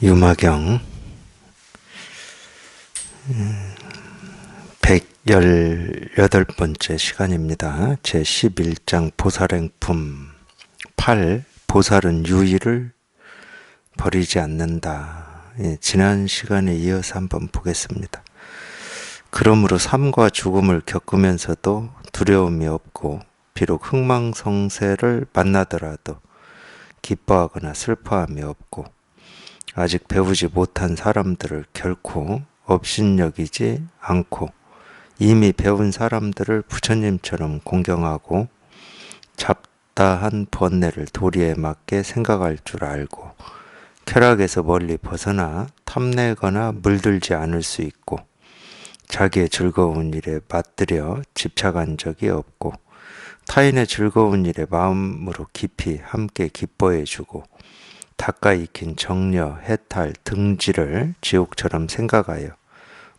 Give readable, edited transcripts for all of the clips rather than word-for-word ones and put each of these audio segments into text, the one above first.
유마경 118번째 시간입니다. 제11장 보살행품 8. 보살은 유의를 버리지 않는다. 지난 시간에 이어서 한번 보겠습니다. 그러므로 삶과 죽음을 겪으면서도 두려움이 없고 비록 흥망성쇠를 만나더라도 기뻐하거나 슬퍼함이 없고 아직 배우지 못한 사람들을 결코 업신여기지 않고 이미 배운 사람들을 부처님처럼 공경하고 잡다한 번뇌를 도리에 맞게 생각할 줄 알고 쾌락에서 멀리 벗어나 탐내거나 물들지 않을 수 있고 자기의 즐거운 일에 맞들여 집착한 적이 없고 타인의 즐거운 일에 마음으로 깊이 함께 기뻐해주고 닦아 익힌 정려, 해탈, 등지를 지옥처럼 생각하여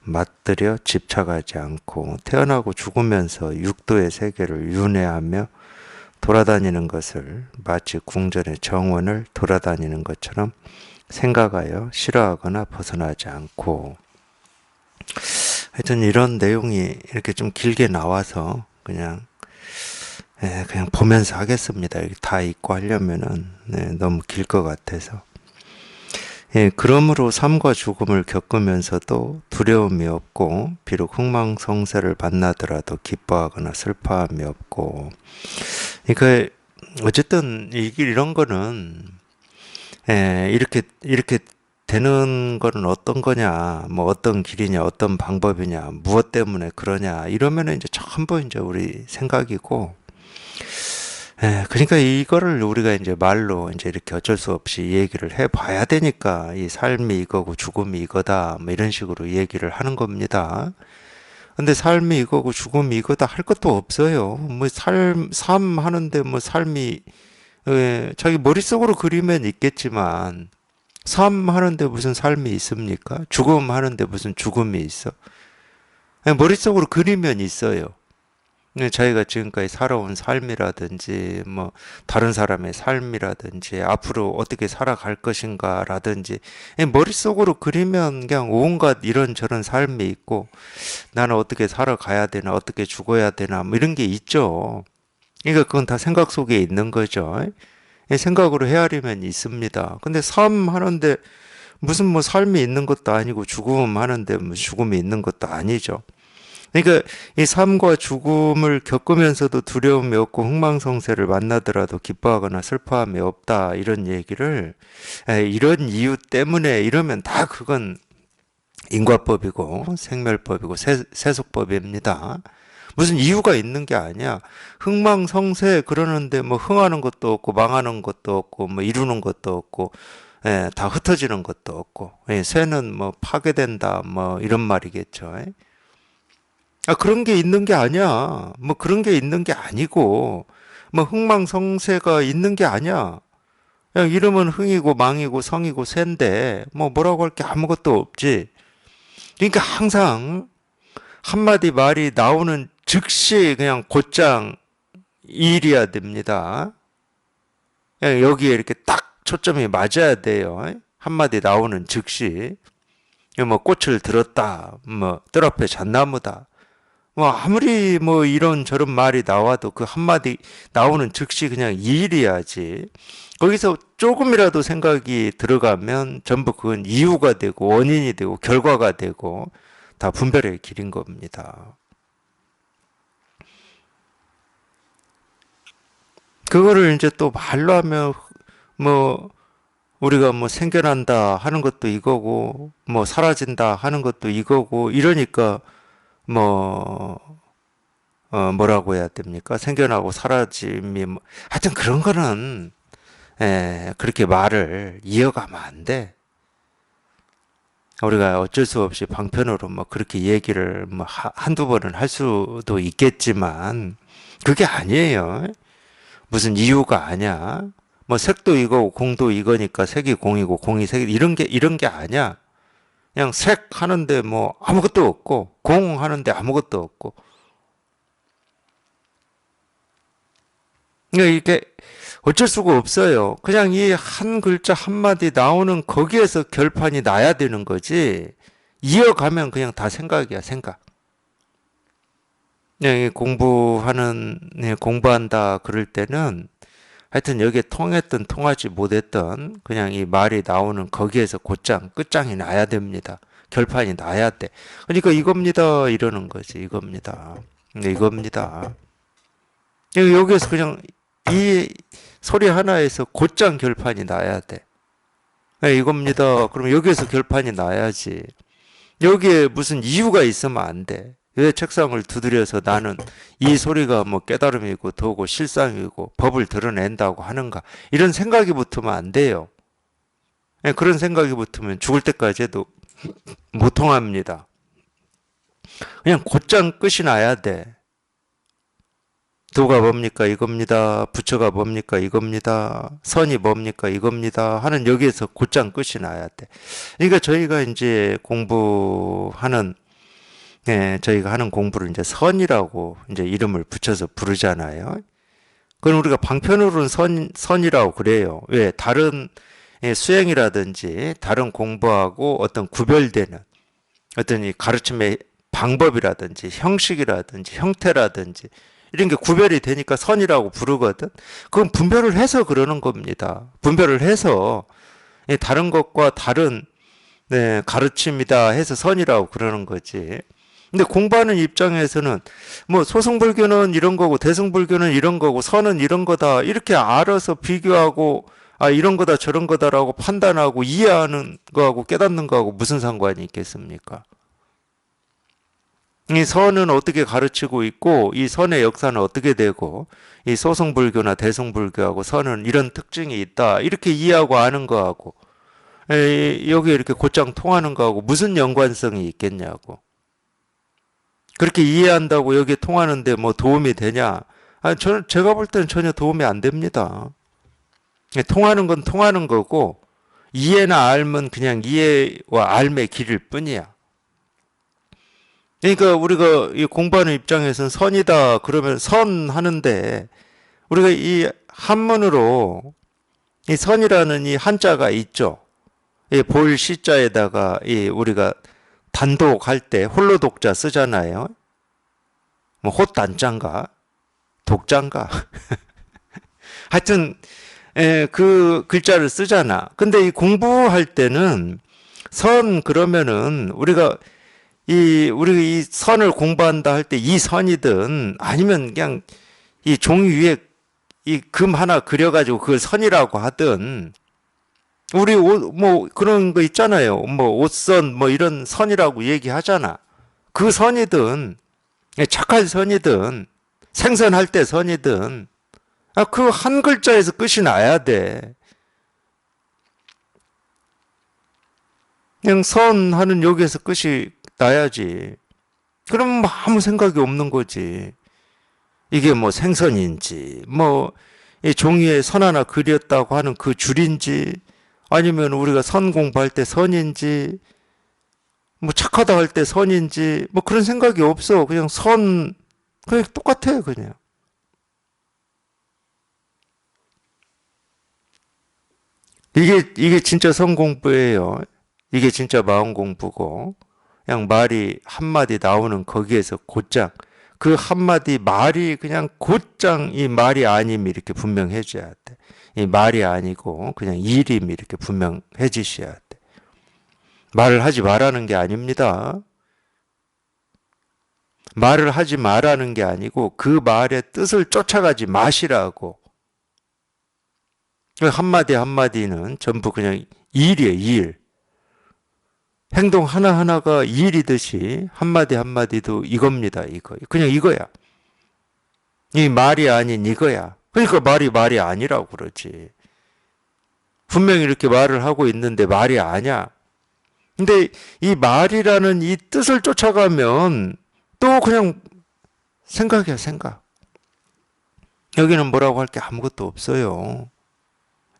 맞들여 집착하지 않고 태어나고 죽으면서 육도의 세계를 윤회하며 돌아다니는 것을 마치 궁전의 정원을 돌아다니는 것처럼 생각하여 싫어하거나 벗어나지 않고, 하여튼 이런 내용이 이렇게 좀 길게 나와서 그냥 보면서 하겠습니다. 다 읽고 하려면은 너무 길 것 같아서. 그러므로 삶과 죽음을 겪으면서도 두려움이 없고 비록 흥망성쇠를 만나더라도 기뻐하거나 슬퍼함이 없고, 그러니까 어쨌든 이런 거는 이렇게 되는 거는 어떤 거냐, 뭐 어떤 길이냐, 어떤 방법이냐, 무엇 때문에 그러냐, 이러면은 이제 전부 이제 우리 생각이고, 그러니까 이거를 우리가 이제 말로 이제 이렇게 어쩔 수 없이 얘기를 해 봐야 되니까 이 삶이 이거고 죽음이 이거다, 뭐 이런 식으로 얘기를 하는 겁니다. 근데 삶이 이거고 죽음이 이거다 할 것도 없어요. 뭐 삶 하는데 뭐 삶이, 자기 머릿속으로 그리면 있겠지만, 삶 하는데 무슨 삶이 있습니까? 죽음 하는데 무슨 죽음이 있어? 머릿속으로 그리면 있어요. 자기가 지금까지 살아온 삶이라든지, 뭐, 다른 사람의 삶이라든지, 앞으로 어떻게 살아갈 것인가라든지, 머릿속으로 그리면 그냥 온갖 이런저런 삶이 있고, 나는 어떻게 살아가야 되나, 어떻게 죽어야 되나, 뭐 이런 게 있죠. 그러니까 그건 다 생각 속에 있는 거죠. 생각으로 헤아리면 있습니다. 근데 삶 하는데 무슨 뭐 삶이 있는 것도 아니고 죽음 하는데 뭐 죽음이 있는 것도 아니죠. 그러니까 이 삶과 죽음을 겪으면서도 두려움이 없고 흥망성쇠를 만나더라도 기뻐하거나 슬퍼함이 없다, 이런 얘기를, 이런 이유 때문에 이러면 다 그건 인과법이고 생멸법이고 세속법입니다. 무슨 이유가 있는 게 아니야. 흥망성쇠 그러는데 뭐 흥하는 것도 없고 망하는 것도 없고 뭐 이루는 것도 없고, 다 흩어지는 것도 없고, 쇠는 뭐 파괴된다 뭐 이런 말이겠죠. 그런 게 있는 게 아니야. 뭐 그런 게 있는 게 아니고, 뭐 흥망성쇠가 있는 게 아니야. 그냥 이름은 흥이고 망이고 성이고 쇠인데, 뭐 뭐라고 할 게 아무것도 없지. 그러니까 항상 한마디 말이 나오는 즉시 그냥 곧장 일이어야 됩니다. 그냥 여기에 이렇게 딱 초점이 맞아야 돼요. 한마디 나오는 즉시. 뭐 꽃을 들었다, 뭐 뜰 앞에 잣나무다, 뭐 아무리 뭐 이런저런 말이 나와도 그 한마디 나오는 즉시 그냥 일이야지. 거기서 조금이라도 생각이 들어가면 전부 그건 이유가 되고 원인이 되고 결과가 되고 다 분별의 길인 겁니다. 그거를 이제 또 말로 하면 뭐 우리가 뭐 생겨난다 하는 것도 이거고 뭐 사라진다 하는 것도 이거고 이러니까 뭐 뭐라고 해야 됩니까? 생겨나고 사라짐이 뭐, 하여튼 그런 거는 그렇게 말을 이어가면 안 돼. 우리가 어쩔 수 없이 방편으로 뭐 그렇게 얘기를 뭐 한두 번은 할 수도 있겠지만 그게 아니에요. 무슨 이유가 아니야. 뭐 색도 이거고 공도 이거니까 색이 공이고 공이 색이 이런 게 아니야. 그냥 색 하는데 뭐 아무것도 없고 공 하는데 아무것도 없고. 그러니까 이렇게 어쩔 수가 없어요. 그냥 이 한 글자 한마디 나오는 거기에서 결판이 나야 되는 거지. 이어가면 그냥 다 생각이야, 생각. 그냥 공부한다 그럴 때는 하여튼 여기에 통했든 통하지 못했든 그냥 이 말이 나오는 거기에서 곧장 끝장이 나야 됩니다. 결판이 나야 돼. 그러니까 이겁니다. 이러는 거지. 이겁니다. 이겁니다. 여기에서 그냥 이 소리 하나에서 곧장 결판이 나야 돼. 이겁니다. 그럼 여기에서 결판이 나야지. 여기에 무슨 이유가 있으면 안 돼. 왜 책상을 두드려서 나는 이 소리가 뭐 깨달음이고 도고 실상이고 법을 드러낸다고 하는가. 이런 생각이 붙으면 안 돼요. 그런 생각이 붙으면 죽을 때까지 해도 못 통합니다. 그냥 곧장 끝이 나야 돼. 도가 뭡니까? 이겁니다. 부처가 뭡니까? 이겁니다. 선이 뭡니까? 이겁니다. 하는 여기에서 곧장 끝이 나야 돼. 그러니까 저희가 이제 저희가 하는 공부를 이제 선이라고 이제 이름을 붙여서 부르잖아요. 그럼 우리가 방편으로는 선이라고 그래요. 왜? 다른 수행이라든지 다른 공부하고 어떤 구별되는 어떤 이 가르침의 방법이라든지 형식이라든지 형태라든지 이런 게 구별이 되니까 선이라고 부르거든. 그건 분별을 해서 그러는 겁니다. 분별을 해서 다른 것과 다른 가르침이다 해서 선이라고 그러는 거지. 근데 공부하는 입장에서는 뭐 소승불교는 이런 거고 대승불교는 이런 거고 선은 이런 거다 이렇게 알아서 비교하고 이런 거다 저런 거다라고 판단하고 이해하는 거하고 깨닫는 거하고 무슨 상관이 있겠습니까? 이 선은 어떻게 가르치고 있고 이 선의 역사는 어떻게 되고 이 소승불교나 대승불교하고 선은 이런 특징이 있다 이렇게 이해하고 아는 거하고 여기 이렇게 곧장 통하는 거하고 무슨 연관성이 있겠냐고. 그렇게 이해한다고 여기에 통하는데 뭐 도움이 되냐? 제가 볼 때는 전혀 도움이 안 됩니다. 통하는 건 통하는 거고 이해나 알면 그냥 이해와 알의 길일 뿐이야. 그러니까 우리가 이 공부하는 입장에서는 선이다 그러면 선 하는데 우리가 이 한문으로 이 선이라는 이 한자가 있죠. 이 볼 시자에다가 이 우리가 단독할 때 홀로 독자 쓰잖아요. 뭐 헛단자인가 독자인가 하여튼 그 글자를 쓰잖아. 근데 이 공부할 때는 선 그러면은 우리가 이 선을 공부한다 할 때 이 선이든 아니면 그냥 이 종이 위에 이 금 하나 그려가지고 그걸 선이라고 하든 우리 뭐 그런 거 있잖아요. 뭐 옷선 뭐 이런 선이라고 얘기하잖아. 그 선이든 착할 선이든 생선할 때 선이든 그 한 글자에서 끝이 나야 돼. 그냥 선 하는 여기에서 끝이 나야지. 그럼 아무 생각이 없는 거지. 이게 뭐 생선인지 뭐 이 종이에 선 하나 그렸다고 하는 그 줄인지 아니면 우리가 선 공부할 때 선인지 뭐 착하다 할 때 선인지 뭐 그런 생각이 없어. 그냥 그냥 똑같아요. 그냥. 이게 진짜 선 공부예요. 이게 진짜 마음 공부고 그냥 말이 한마디 나오는 거기에서 곧장 그 한마디 말이 그냥 곧장 이 말이 아님 이렇게 분명해져야 돼. 이 말이 아니고 그냥 일임 이렇게 분명해지셔야 돼. 말을 하지 말라는 게 아닙니다. 말을 하지 말라는 게 아니고 그 말의 뜻을 쫓아가지 마시라고. 한마디 한마디는 전부 그냥 일이에요, 일. 행동 하나하나가 일이듯이 한마디 한마디도 이겁니다, 이거. 그냥 이거야. 이 말이 아닌 이거야. 그러니까 말이 아니라고 그러지. 분명히 이렇게 말을 하고 있는데 말이 아니야. 근데 이 말이라는 이 뜻을 쫓아가면 또 그냥 생각이야, 생각. 여기는 뭐라고 할 게 아무것도 없어요.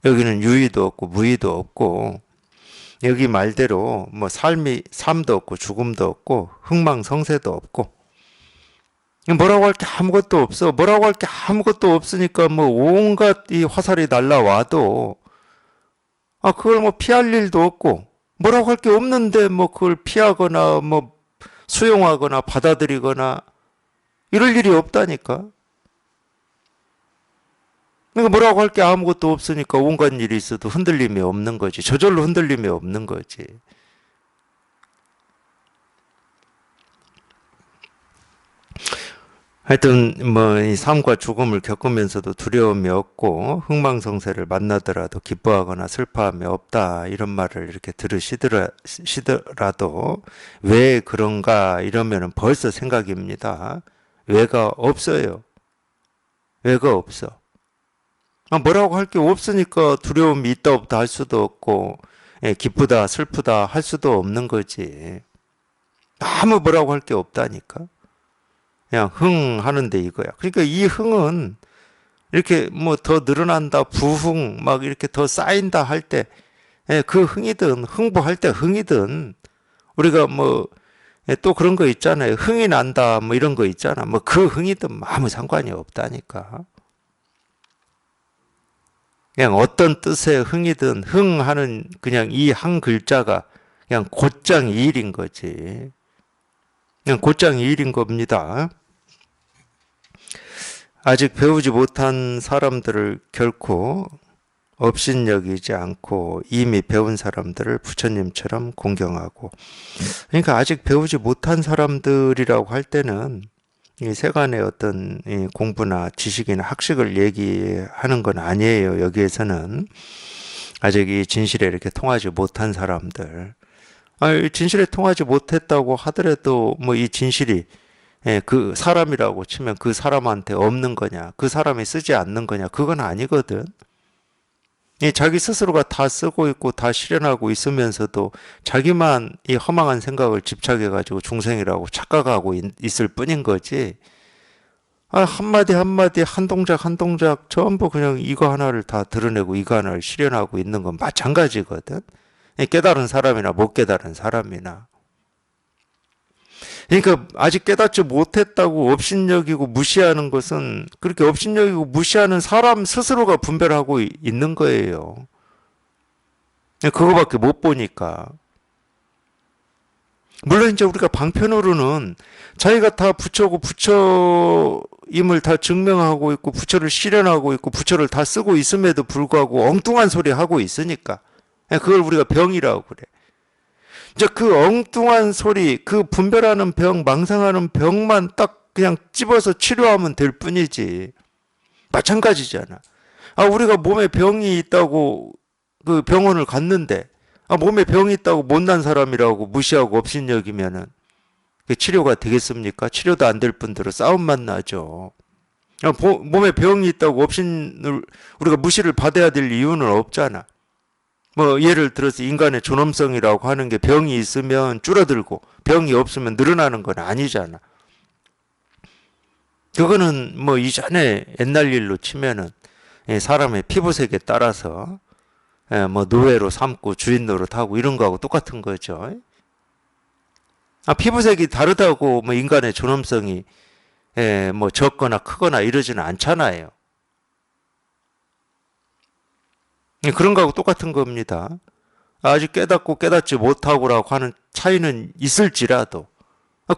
여기는 유의도 없고 무의도 없고 여기 말대로 뭐 삶도 없고 죽음도 없고 흥망성쇠도 없고 뭐라고 할 게 아무것도 없어. 뭐라고 할 게 아무것도 없으니까 뭐 온갖 이 화살이 날라와도 그걸 뭐 피할 일도 없고 뭐라고 할 게 없는데 뭐 그걸 피하거나 뭐 수용하거나 받아들이거나 이럴 일이 없다니까. 그러니까 뭐라고 할 게 아무것도 없으니까 온갖 일이 있어도 흔들림이 없는 거지. 저절로 흔들림이 없는 거지. 하여튼 뭐 이 삶과 죽음을 겪으면서도 두려움이 없고 흥망성쇠를 만나더라도 기뻐하거나 슬퍼함이 없다 이런 말을 이렇게 들으시더라도 왜 그런가 이러면은 벌써 생각입니다. 왜가 없어요. 왜가 없어. 뭐라고 할 게 없으니까 두려움이 있다 없다 할 수도 없고 기쁘다 슬프다 할 수도 없는 거지. 아무 뭐라고 할 게 없다니까. 그냥 흥 하는데 이거야. 그러니까 이 흥은 이렇게 뭐 더 늘어난다, 부흥 막 이렇게 더 쌓인다 할 때, 그 흥이든 흥부할 때 흥이든 우리가 뭐 또 그런 거 있잖아요. 흥이 난다 뭐 이런 거 있잖아. 뭐 그 흥이든 아무 상관이 없다니까. 그냥 어떤 뜻의 흥이든 흥하는 그냥 이 한 글자가 그냥 곧장 이 일인 거지. 그냥 곧장 이 일인 겁니다. 아직 배우지 못한 사람들을 결코 업신여기지 않고 이미 배운 사람들을 부처님처럼 공경하고, 그러니까 아직 배우지 못한 사람들이라고 할 때는 이 세간의 어떤 이 공부나 지식이나 학식을 얘기하는 건 아니에요. 여기에서는 아직 이 진실에 이렇게 통하지 못한 사람들, 진실에 통하지 못했다고 하더라도 뭐 이 진실이 그 사람이라고 치면 그 사람한테 없는 거냐, 그 사람이 쓰지 않는 거냐, 그건 아니거든. 자기 스스로가 다 쓰고 있고 다 실현하고 있으면서도 자기만 이 허망한 생각을 집착해가지고 중생이라고 착각하고 있을 뿐인 거지. 한마디 한마디 한 동작 한 동작 전부 그냥 이거 하나를 다 드러내고 이거 하나를 실현하고 있는 건 마찬가지거든. 깨달은 사람이나 못 깨달은 사람이나. 그러니까 아직 깨닫지 못했다고 업신여기고 무시하는 것은 그렇게 업신여기고 무시하는 사람 스스로가 분별하고 있는 거예요. 그거밖에 못 보니까. 물론 이제 우리가 방편으로는 자기가 다 부처고 부처임을 다 증명하고 있고 부처를 실현하고 있고 부처를 다 쓰고 있음에도 불구하고 엉뚱한 소리 하고 있으니까 그걸 우리가 병이라고 그래. 이제 그 엉뚱한 소리, 그 분별하는 병, 망상하는 병만 딱 그냥 집어서 치료하면 될 뿐이지. 마찬가지잖아. 우리가 몸에 병이 있다고 그 병원을 갔는데, 몸에 병이 있다고 못난 사람이라고 무시하고 업신여기면은 그 치료가 되겠습니까? 치료도 안 될 뿐더러 싸움만 나죠. 몸에 병이 있다고 업신을 우리가 무시를 받아야 될 이유는 없잖아. 뭐 예를 들어서 인간의 존엄성이라고 하는 게 병이 있으면 줄어들고 병이 없으면 늘어나는 건 아니잖아. 그거는 뭐 이전에 옛날 일로 치면은 사람의 피부색에 따라서 뭐 노예로 삼고 주인 노릇하고 이런 거하고 똑같은 거죠. 피부색이 다르다고 뭐 인간의 존엄성이 뭐 적거나 크거나 이러지는 않잖아요. 그런 거하고 똑같은 겁니다. 아직 깨닫고 깨닫지 못하고라고 하는 차이는 있을지라도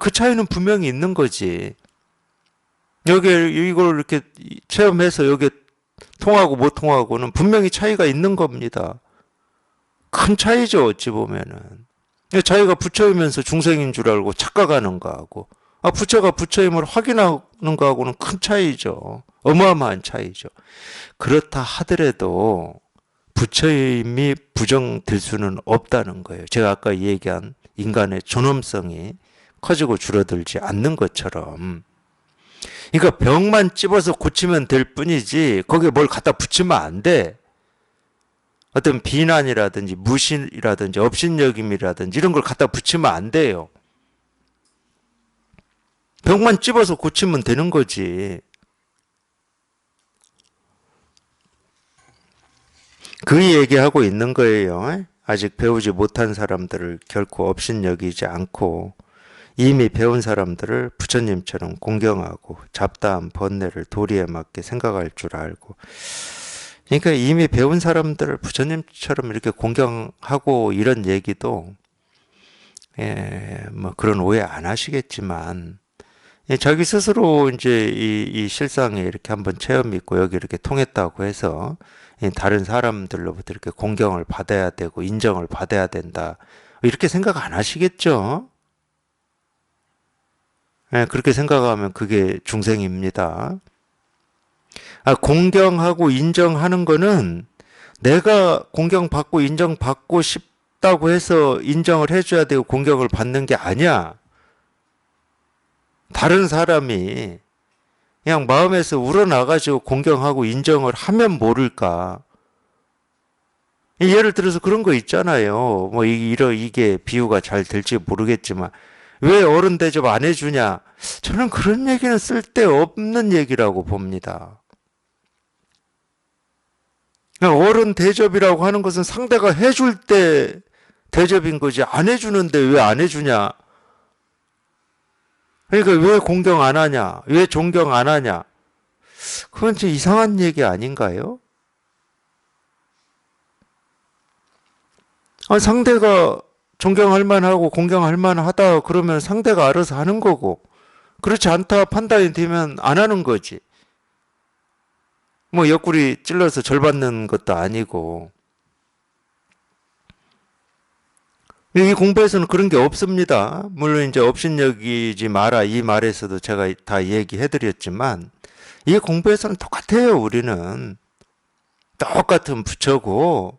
그 차이는 분명히 있는 거지. 여기 이걸 이렇게 체험해서 여기 통하고 못 통하고는 분명히 차이가 있는 겁니다. 큰 차이죠, 어찌 보면은. 자기가 부처이면서 중생인 줄 알고 착각하는 거하고 부처가 부처임을 확인하는 거하고는 큰 차이죠. 어마어마한 차이죠. 그렇다 하더라도 부처임이 부정될 수는 없다는 거예요. 제가 아까 얘기한 인간의 존엄성이 커지고 줄어들지 않는 것처럼. 그러니까 병만 찝어서 고치면 될 뿐이지 거기에 뭘 갖다 붙이면 안 돼. 어떤 비난이라든지 무신이라든지 업신여김이라든지 이런 걸 갖다 붙이면 안 돼요. 병만 찝어서 고치면 되는 거지. 그 얘기하고 있는 거예요. 아직 배우지 못한 사람들을 결코 업신여기지 않고 이미 배운 사람들을 부처님처럼 공경하고 잡다한 번뇌를 도리에 맞게 생각할 줄 알고. 그러니까 이미 배운 사람들을 부처님처럼 이렇게 공경하고 이런 얘기도 뭐 그런 오해 안 하시겠지만 자기 스스로 이제 이 실상에 이렇게 한번 체험이 있고 여기 이렇게 통했다고 해서 다른 사람들로부터 이렇게 공경을 받아야 되고 인정을 받아야 된다. 이렇게 생각 안 하시겠죠? 그렇게 생각하면 그게 중생입니다. 공경하고 인정하는 거는 내가 공경받고 인정받고 싶다고 해서 인정을 해줘야 되고 공경을 받는 게 아니야. 다른 사람이 그냥 마음에서 우러나가지고 공경하고 인정을 하면 모를까. 예를 들어서 그런 거 있잖아요. 뭐 이게 비유가 잘 될지 모르겠지만 왜 어른 대접 안 해주냐? 저는 그런 얘기는 쓸데없는 얘기라고 봅니다. 어른 대접이라고 하는 것은 상대가 해줄 때 대접인 거지 안 해주는데 왜 안 해주냐? 그러니까 왜 공경 안 하냐? 왜 존경 안 하냐? 그건 좀 이상한 얘기 아닌가요? 상대가 존경할 만하고 공경할 만하다 그러면 상대가 알아서 하는 거고 그렇지 않다 판단이 되면 안 하는 거지. 뭐 옆구리 찔러서 절 받는 것도 아니고. 이 공부에서는 그런 게 없습니다. 물론 이제 업신여기지 마라 이 말에서도 제가 다 얘기해 드렸지만 이 공부에서는 똑같아요. 우리는 똑같은 부처고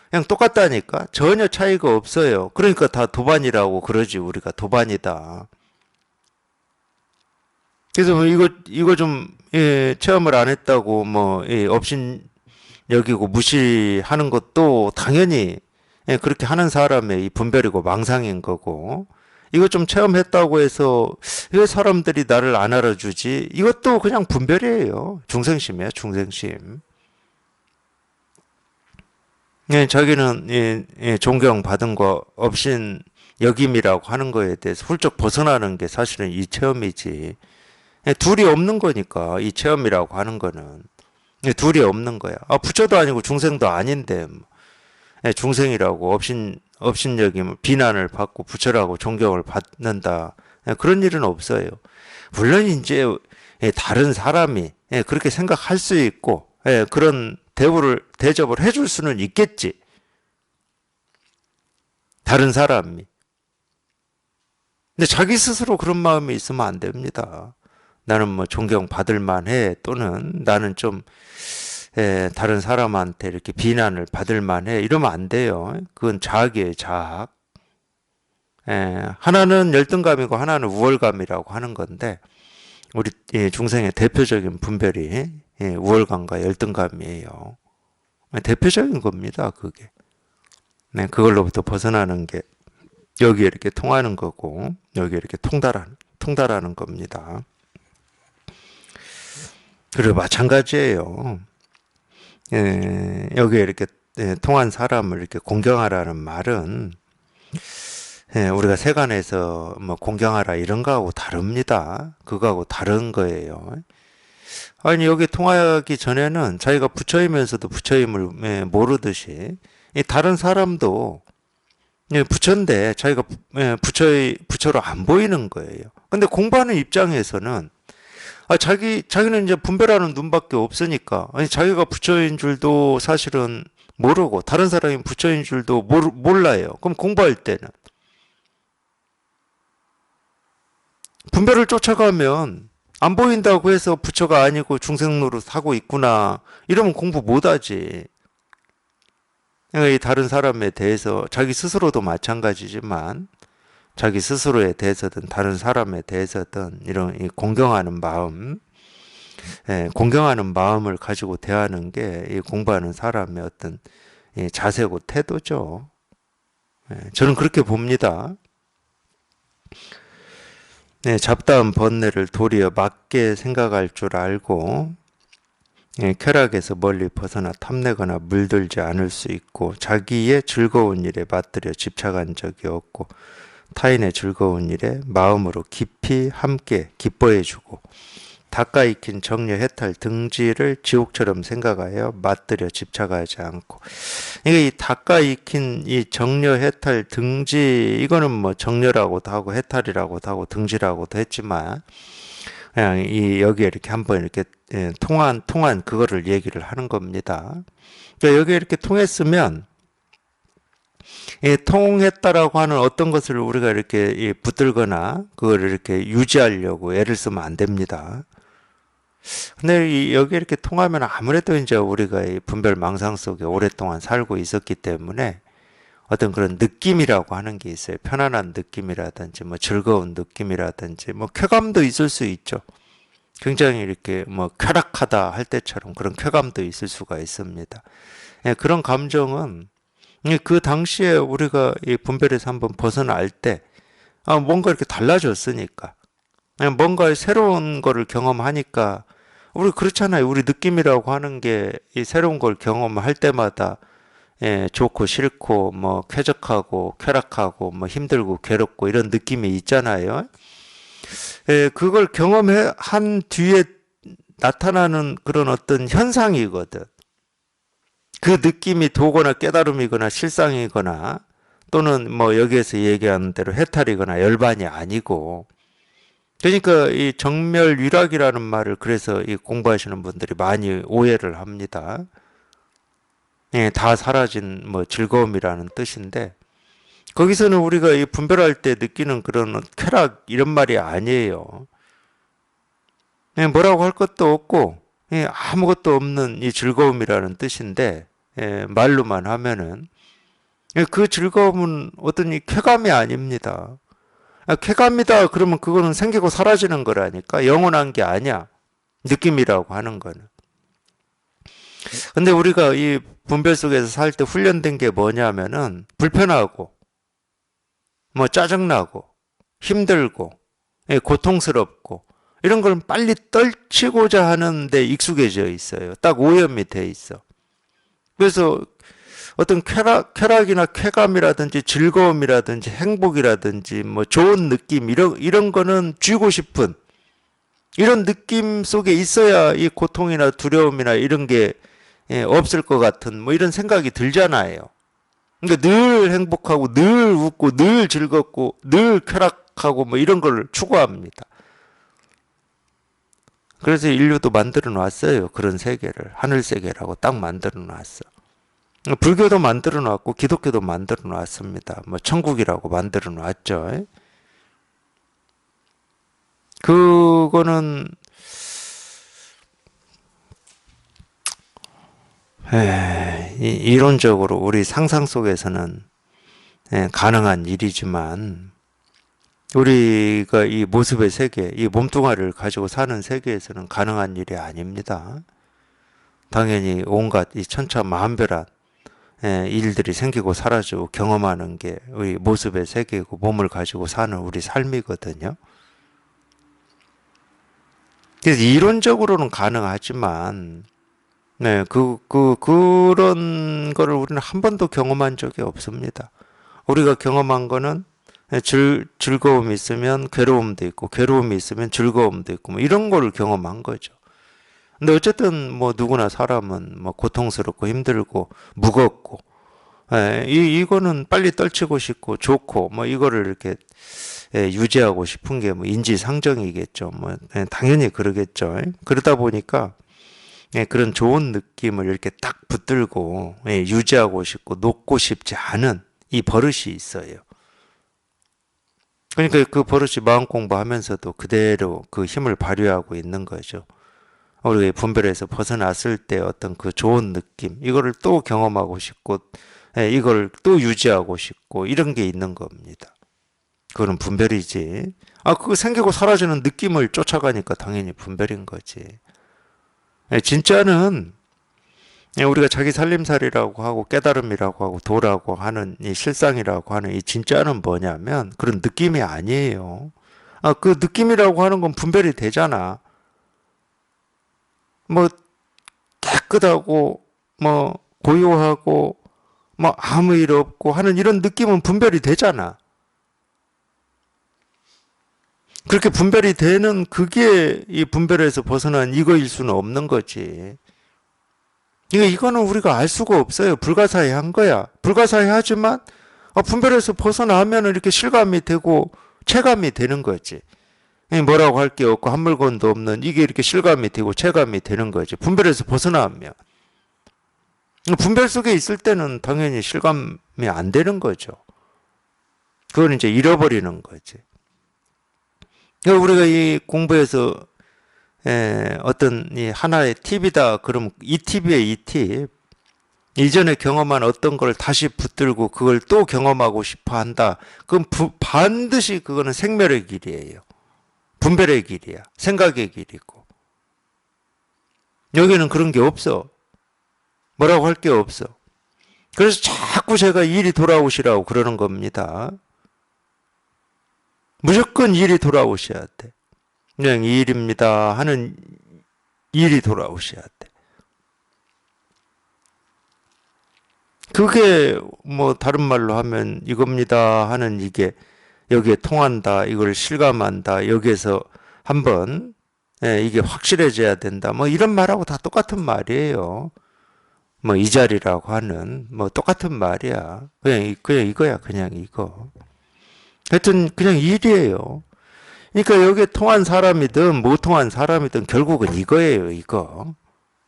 그냥 똑같다니까 전혀 차이가 없어요. 그러니까 다 도반이라고 그러지. 우리가 도반이다. 그래서 뭐 이거 좀 체험을 안 했다고 뭐 업신 여기고 무시하는 것도 당연히 그렇게 하는 사람의 이 분별이고 망상인 거고 이거 좀 체험했다고 해서 왜 사람들이 나를 안 알아주지? 이것도 그냥 분별이에요. 중생심이에요. 중생심. 자기는 존경받은 거 업신 여김이라고 하는 거에 대해서 훌쩍 벗어나는 게 사실은 이 체험이지. 둘이 없는 거니까 이 체험이라고 하는 거는 둘이 없는 거야. 부처도 아니고 중생도 아닌데 중생이라고 업신여김 비난을 받고 부처라고 존경을 받는다. 그런 일은 없어요. 물론 이제 다른 사람이 그렇게 생각할 수 있고 그런 대접을 해줄 수는 있겠지. 다른 사람이. 근데 자기 스스로 그런 마음이 있으면 안 됩니다. 나는 뭐 존경받을 만해 또는 나는 좀 다른 사람한테 이렇게 비난을 받을 만해 이러면 안 돼요. 그건 자학이에요. 자학. 하나는 열등감이고 하나는 우월감이라고 하는 건데 우리 중생의 대표적인 분별이 우월감과 열등감이에요. 대표적인 겁니다. 그게. 그걸로부터 벗어나는 게 여기에 이렇게 통하는 거고 여기에 이렇게 통달하는 겁니다. 그리고 마찬가지예요. 여기에 이렇게 통한 사람을 이렇게 공경하라는 말은 우리가 세간에서 뭐 공경하라 이런 거하고 다릅니다. 그거하고 다른 거예요. 아니 여기 통하기 전에는 자기가 부처이면서도 부처임을 모르듯이 다른 사람도 부처인데 자기가 부처로 안 보이는 거예요. 근데 공부하는 입장에서는 자기는 이제 분별하는 눈밖에 없으니까 자기가 부처인 줄도 사실은 모르고 다른 사람이 부처인 줄도 몰라요. 그럼 공부할 때는 분별을 쫓아가면 안 보인다고 해서 부처가 아니고 중생 노릇 하고 있구나 이러면 공부 못하지. 이 다른 사람에 대해서 자기 스스로도 마찬가지지만 자기 스스로에 대해서든 다른 사람에 대해서든 이런 이 공경하는 마음, 공경하는 마음을 가지고 대하는 게 이 공부하는 사람의 어떤 자세고 태도죠. 저는 그렇게 봅니다. 잡다한 번뇌를 도리어 맞게 생각할 줄 알고 쾌락에서 멀리 벗어나 탐내거나 물들지 않을 수 있고 자기의 즐거운 일에 맞들여 집착한 적이 없고 타인의 즐거운 일에 마음으로 깊이 함께 기뻐해주고 닦아 익힌 정려 해탈 등지를 지옥처럼 생각하여 맛들여 집착하지 않고. 이게 이 닦아 익힌 이 정려 해탈 등지, 이거는 뭐 정려라고도 하고 해탈이라고도 하고 등지라고도 했지만 그냥 이 여기에 이렇게 한번 이렇게 통한 그거를 얘기를 하는 겁니다. 그러니까 여기에 이렇게 통했으면 통했다라고 하는 어떤 것을 우리가 이렇게 붙들거나 그걸 이렇게 유지하려고 애를 쓰면 안 됩니다. 근데 여기 이렇게 통하면 아무래도 이제 우리가 이 분별 망상 속에 오랫동안 살고 있었기 때문에 어떤 그런 느낌이라고 하는 게 있어요. 편안한 느낌이라든지 뭐 즐거운 느낌이라든지 뭐 쾌감도 있을 수 있죠. 굉장히 이렇게 뭐 쾌락하다 할 때처럼 그런 쾌감도 있을 수가 있습니다. 그런 감정은 그 당시에 우리가 이 분별에서 한번 벗어날 때 뭔가 이렇게 달라졌으니까 뭔가 새로운 거를 경험하니까 우리 그렇잖아요. 우리 느낌이라고 하는 게 이 새로운 걸 경험할 때마다 좋고 싫고 뭐 쾌적하고 쾌락하고 뭐 힘들고 괴롭고 이런 느낌이 있잖아요. 그걸 경험한 뒤에 나타나는 그런 어떤 현상이거든. 그 느낌이 도거나 깨달음이거나 실상이거나 또는 뭐 여기에서 얘기하는 대로 해탈이거나 열반이 아니고, 그러니까 이 정멸위락이라는 말을 그래서 이 공부하시는 분들이 많이 오해를 합니다. 다 사라진 뭐 즐거움이라는 뜻인데 거기서는 우리가 이 분별할 때 느끼는 그런 쾌락 이런 말이 아니에요. 뭐라고 할 것도 없고 아무것도 없는 이 즐거움이라는 뜻인데 말로만 하면은 그 즐거움은 어떤 이 쾌감이 아닙니다. 쾌감이다 그러면 그거는 생기고 사라지는 거라니까 영원한 게 아니야. 느낌이라고 하는 거는. 근데 우리가 이 분별 속에서 살 때 훈련된 게 뭐냐면은 불편하고 뭐 짜증나고 힘들고 고통스럽고 이런 걸 빨리 떨치고자 하는데 익숙해져 있어요. 딱 오염이 돼 있어. 그래서 어떤 쾌락이나 쾌감이라든지 즐거움이라든지 행복이라든지 뭐 좋은 느낌 이런 거는 쥐고 싶은 이런 느낌 속에 있어야 이 고통이나 두려움이나 이런 게 없을 것 같은 뭐 이런 생각이 들잖아요. 그러니까 늘 행복하고 늘 웃고 늘 즐겁고 늘 쾌락하고 뭐 이런 걸 추구합니다. 그래서 인류도 만들어 놨어요. 그런 세계를 하늘 세계라고 딱 만들어 놨어. 불교도 만들어 놨고 기독교도 만들어 놨습니다. 뭐 천국이라고 만들어 놨죠. 그거는 이론적으로 우리 상상 속에서는 가능한 일이지만 우리가 이 모습의 세계, 이 몸뚱아리를 가지고 사는 세계에서는 가능한 일이 아닙니다. 당연히 온갖 이 천차만별한 일들이 생기고 사라지고 경험하는 게 우리 모습의 세계고 몸을 가지고 사는 우리 삶이거든요. 그래서 이론적으로는 가능하지만 그런 거를 우리는 한 번도 경험한 적이 없습니다. 우리가 경험한 거는 즐거움이 있으면 괴로움도 있고 괴로움이 있으면 즐거움도 있고 뭐 이런 거를 경험한 거죠. 근데 어쨌든 뭐 누구나 사람은 뭐 고통스럽고 힘들고 무겁고 이거는 빨리 떨치고 싶고 좋고 뭐 이거를 이렇게 유지하고 싶은 게 뭐 인지상정이겠죠. 뭐 당연히 그러겠죠. 그러다 보니까 그런 좋은 느낌을 이렇게 딱 붙들고 유지하고 싶고 놓고 싶지 않은 이 버릇이 있어요. 그러니까 그 버릇이 마음 공부하면서도 그대로 그 힘을 발휘하고 있는 거죠. 우리가 분별에서 벗어났을 때 어떤 그 좋은 느낌, 이거를 또 경험하고 싶고, 이걸 또 유지하고 싶고, 이런 게 있는 겁니다. 그거는 분별이지. 그거 생기고 사라지는 느낌을 쫓아가니까 당연히 분별인 거지. 진짜는 우리가 자기 살림살이라고 하고 깨달음이라고 하고 도라고 하는 이 실상이라고 하는 이 진짜는 뭐냐면 그런 느낌이 아니에요. 그 느낌이라고 하는 건 분별이 되잖아. 뭐 깨끗하고 뭐 고요하고 뭐 아무 일 없고 하는 이런 느낌은 분별이 되잖아. 그렇게 분별이 되는 그게 이 분별에서 벗어난 이거일 수는 없는 거지. 이거는 우리가 알 수가 없어요. 불가사의한 거야. 불가사의하지만 분별에서 벗어나면 이렇게 실감이 되고 체감이 되는 거지. 뭐라고 할 게 없고 한 물건도 없는 이게 이렇게 실감이 되고 체감이 되는 거지. 분별에서 벗어나면. 분별 속에 있을 때는 당연히 실감이 안 되는 거죠. 그건 이제 잃어버리는 거지. 우리가 이 공부에서 어떤 이 하나의 팁이다. 그럼 이 팁이에요, 이 팁. 이전에 경험한 어떤 걸 다시 붙들고 그걸 또 경험하고 싶어 한다. 그럼 반드시 그거는 생멸의 길이에요. 분별의 길이야. 생각의 길이고. 여기는 그런 게 없어. 뭐라고 할 게 없어. 그래서 자꾸 제가 일이 돌아오시라고 그러는 겁니다. 무조건 일이 돌아오셔야 돼. 그냥 이 일입니다 하는 일이 돌아오셔야 돼. 그게 뭐 다른 말로 하면 이겁니다 하는 이게 여기에 통한다. 이걸 실감한다. 여기에서 한번 이게 확실해져야 된다. 뭐 이런 말하고 다 똑같은 말이에요. 뭐 이 자리라고 하는 뭐 똑같은 말이야. 그냥 이거야. 그냥 이거. 하여튼 그냥 일이에요. 그러니까 여기에 통한 사람이든 못 통한 사람이든 결국은 이거예요.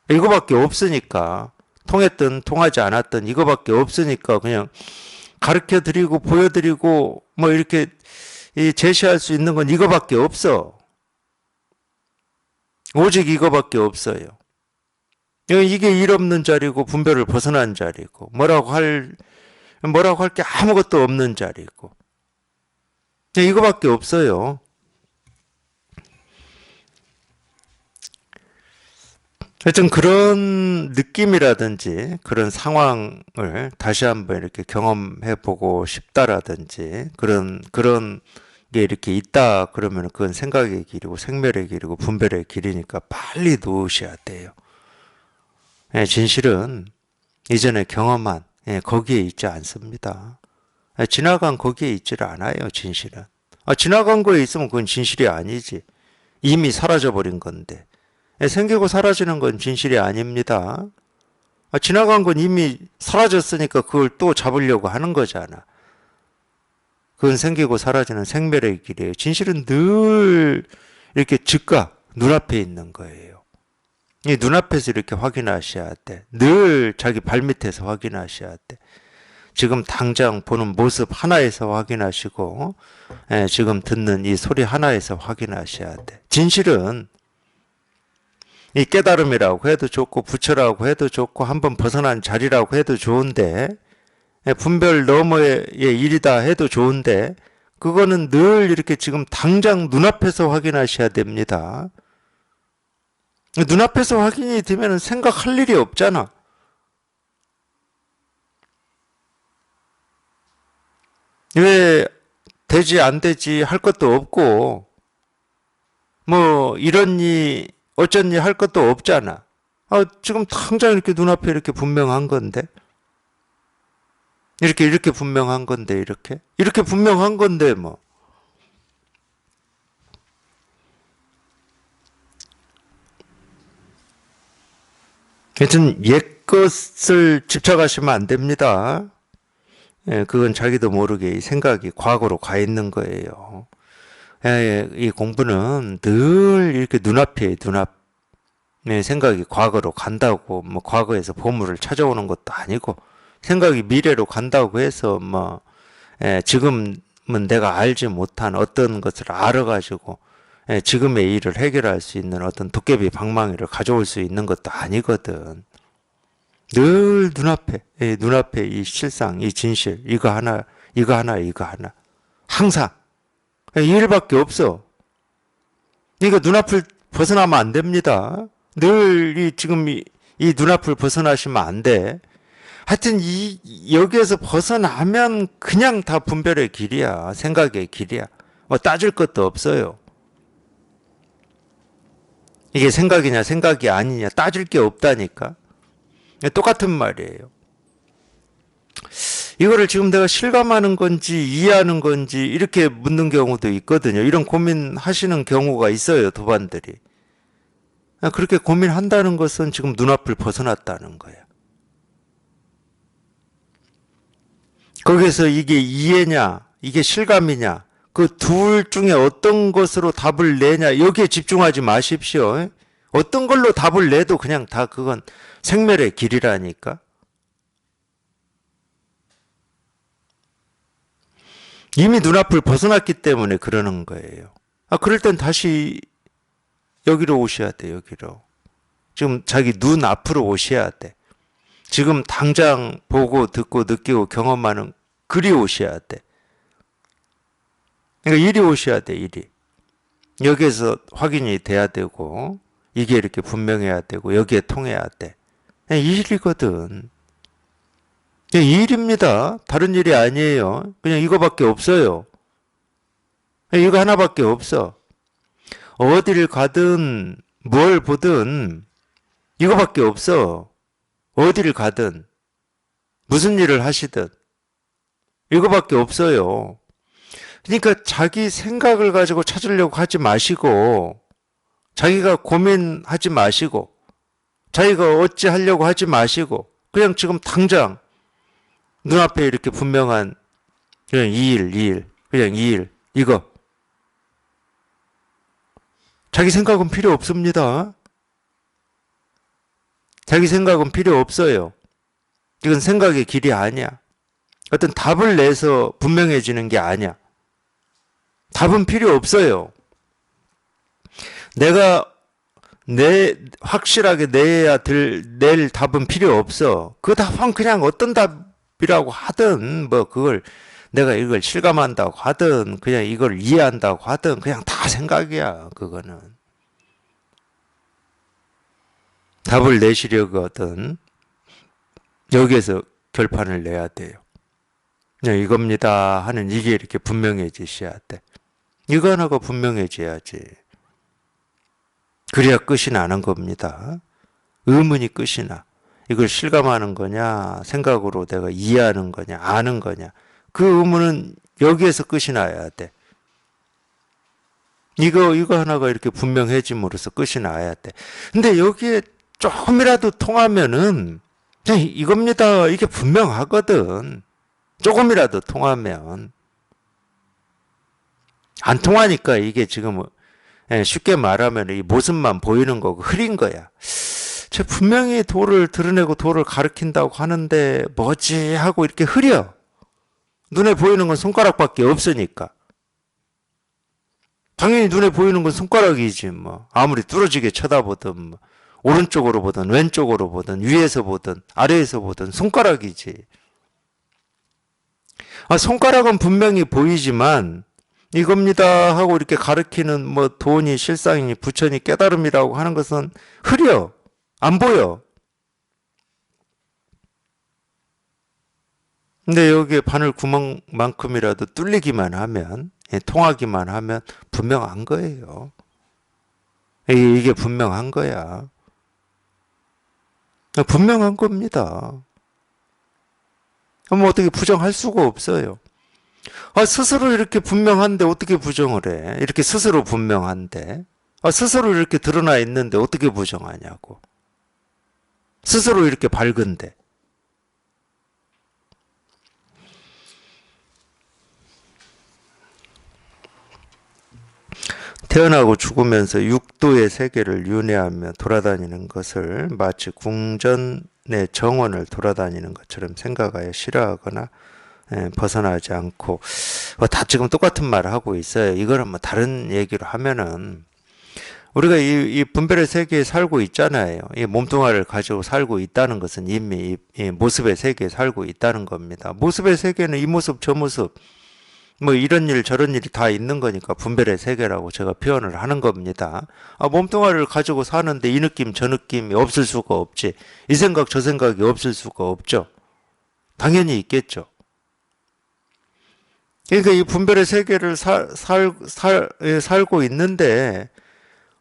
이거밖에 없으니까. 통했든 통하지 않았든 이거밖에 없으니까 그냥 가르쳐 드리고 보여드리고 뭐 이렇게 제시할 수 있는 건 이거밖에 없어. 오직 이거밖에 없어요. 이게 일 없는 자리고 분별을 벗어난 자리고 뭐라고 할 게 아무것도 없는 자리고 이거밖에 없어요. 하여튼 그런 느낌이라든지 그런 상황을 다시 한번 이렇게 경험해 보고 싶다라든지 그런 게 이렇게 있다 그러면 그건 생각의 길이고 생멸의 길이고 분별의 길이니까 빨리 놓으셔야 돼요. 진실은 이전에 경험한 거기에 있지 않습니다. 지나간 거기에 있지를 않아요. 진실은. 지나간 거에 있으면 그건 진실이 아니지. 이미 사라져버린 건데. 생기고 사라지는 건 진실이 아닙니다. 지나간 건 이미 사라졌으니까 그걸 또 잡으려고 하는 거잖아. 그건 생기고 사라지는 생멸의 길이에요. 진실은 늘 이렇게 즉각 눈앞에 있는 거예요. 이 눈앞에서 이렇게 확인하셔야 돼. 늘 자기 발밑에서 확인하셔야 돼. 지금 당장 보는 모습 하나에서 확인하시고 지금 듣는 이 소리 하나에서 확인하셔야 돼. 진실은 이 깨달음이라고 해도 좋고 부처라고 해도 좋고 한번 벗어난 자리라고 해도 좋은데 분별 너머의 일이다 해도 좋은데 그거는 늘 이렇게 지금 당장 눈앞에서 확인하셔야 됩니다. 눈앞에서 확인이 되면 생각할 일이 없잖아. 왜 되지 안 되지 할 것도 없고 뭐 이러니 어쩌니 할 것도 없잖아. 지금 당장 이렇게 눈앞에 이렇게 분명한 건데 이렇게 분명한 건데 이렇게 분명한 건데 뭐 하여튼 옛 것을 집착하시면 안 됩니다. 그건 자기도 모르게 이 생각이 과거로 가 있는 거예요. 이 공부는 늘 이렇게 눈앞에 생각이 과거로 간다고 뭐 과거에서 보물을 찾아오는 것도 아니고 생각이 미래로 간다고 해서 뭐 지금은 내가 알지 못한 어떤 것을 알아가지고 지금의 일을 해결할 수 있는 어떤 도깨비 방망이를 가져올 수 있는 것도 아니거든. 늘 눈앞에 이 실상, 이 진실, 이거 하나. 항상 이 일밖에 없어. 그러니까 눈앞을 벗어나면 안 됩니다. 늘 지금 이 눈앞을 벗어나시면 안 돼. 하여튼 여기에서 벗어나면 그냥 다 분별의 길이야. 생각의 길이야. 뭐 따질 것도 없어요. 이게 생각이냐 생각이 아니냐 따질 게 없다니까. 똑같은 말이에요. 이거를 지금 내가 실감하는 건지 이해하는 건지 이렇게 묻는 경우도 있거든요. 이런 고민하시는 경우가 있어요, 도반들이. 그렇게 고민한다는 것은 지금 눈앞을 벗어났다는 거예요. 거기서 이게 이해냐, 이게 실감이냐, 그 둘 중에 어떤 것으로 답을 내냐, 여기에 집중하지 마십시오. 어떤 걸로 답을 내도 그냥 다 그건 생멸의 길이라니까. 이미 눈앞을 벗어났기 때문에 그러는 거예요. 그럴 땐 다시 여기로 오셔야 돼, 여기로. 지금 자기 눈 앞으로 오셔야 돼. 지금 당장 보고 듣고 느끼고 경험하는 그리 오셔야 돼. 그러니까 이리 오셔야 돼, 이리. 여기에서 확인이 돼야 되고 이게 이렇게 분명해야 되고 여기에 통해야 돼. 이 일이거든. 이 일입니다. 다른 일이 아니에요. 그냥 이거밖에 없어요. 이거 하나밖에 없어. 어디를 가든 뭘 보든 이거밖에 없어. 어디를 가든 무슨 일을 하시든 이거밖에 없어요. 그러니까 자기 생각을 가지고 찾으려고 하지 마시고 자기가 고민하지 마시고 자기가 어찌 하려고 하지 마시고 그냥 지금 당장 눈앞에 이렇게 분명한 그냥 이 일, 그냥 이 일, 이거. 자기 생각은 필요 없습니다. 자기 생각은 필요 없어요. 이건 생각의 길이 아니야. 어떤 답을 내서 분명해지는 게 아니야. 답은 필요 없어요. 내가 확실하게 낼 답은 필요 없어. 그 답은 그냥 어떤 답이라고 하든, 그걸 내가 이걸 실감한다고 하든, 그냥 이걸 이해한다고 하든, 그냥 다 생각이야, 그거는. 답을 내시려거든, 여기에서 결판을 내야 돼요. 그냥 이겁니다 하는 이게 이렇게 분명해지셔야 돼. 이거 하나가 분명해져야지. 그래야 끝이 나는 겁니다. 의문이 끝이 나. 이걸 실감하는 거냐, 생각으로 내가 이해하는 거냐, 아는 거냐. 그 의문은 여기에서 끝이 나야 돼. 이거 하나가 이렇게 분명해짐으로써 끝이 나야 돼. 근데 여기에 조금이라도 통하면은, 그냥 이겁니다. 이게 분명하거든. 조금이라도 통하면. 안 통하니까 이게 지금 쉽게 말하면 이 모습만 보이는 거고 흐린 거야. 저 분명히 도를 드러내고 도를 가리킨다고 하는데 뭐지 하고 이렇게 흐려. 눈에 보이는 건 손가락밖에 없으니까. 당연히 눈에 보이는 건 손가락이지 뭐. 아무리 뚫어지게 쳐다보든 뭐. 오른쪽으로 보든 왼쪽으로 보든 위에서 보든 아래에서 보든 손가락이지. 손가락은 분명히 보이지만 이겁니다 하고 이렇게 가리키는 뭐 도니 실상이니 부처니 깨달음이라고 하는 것은 흐려. 안 보여. 근데 여기에 바늘 구멍만큼이라도 뚫리기만 하면, 통하기만 하면 분명한 거예요. 이게 분명한 거야. 분명한 겁니다. 뭐 어떻게 부정할 수가 없어요. 스스로 이렇게 분명한데 어떻게 부정을 해? 이렇게 스스로 분명한데. 스스로 이렇게 드러나 있는데 어떻게 부정하냐고. 스스로 이렇게 밝은데. 태어나고 죽으면서 육도의 세계를 윤회하며 돌아다니는 것을 마치 궁전의 정원을 돌아다니는 것처럼 생각하여 싫어하거나 벗어나지 않고 다 지금 똑같은 말을 하고 있어요. 이거는 뭐 다른 얘기로 하면은 우리가 이 분별의 세계에 살고 있잖아요. 이 몸뚱아리를 가지고 살고 있다는 것은 이미 이 모습의 세계에 살고 있다는 겁니다. 모습의 세계는 이 모습 저 모습 뭐 이런 일 저런 일이 다 있는 거니까 분별의 세계라고 제가 표현을 하는 겁니다. 몸뚱아리를 가지고 사는데 이 느낌 저 느낌이 없을 수가 없지. 이 생각 저 생각이 없을 수가 없죠. 당연히 있겠죠. 그러니까 이 분별의 세계를 살고 있는데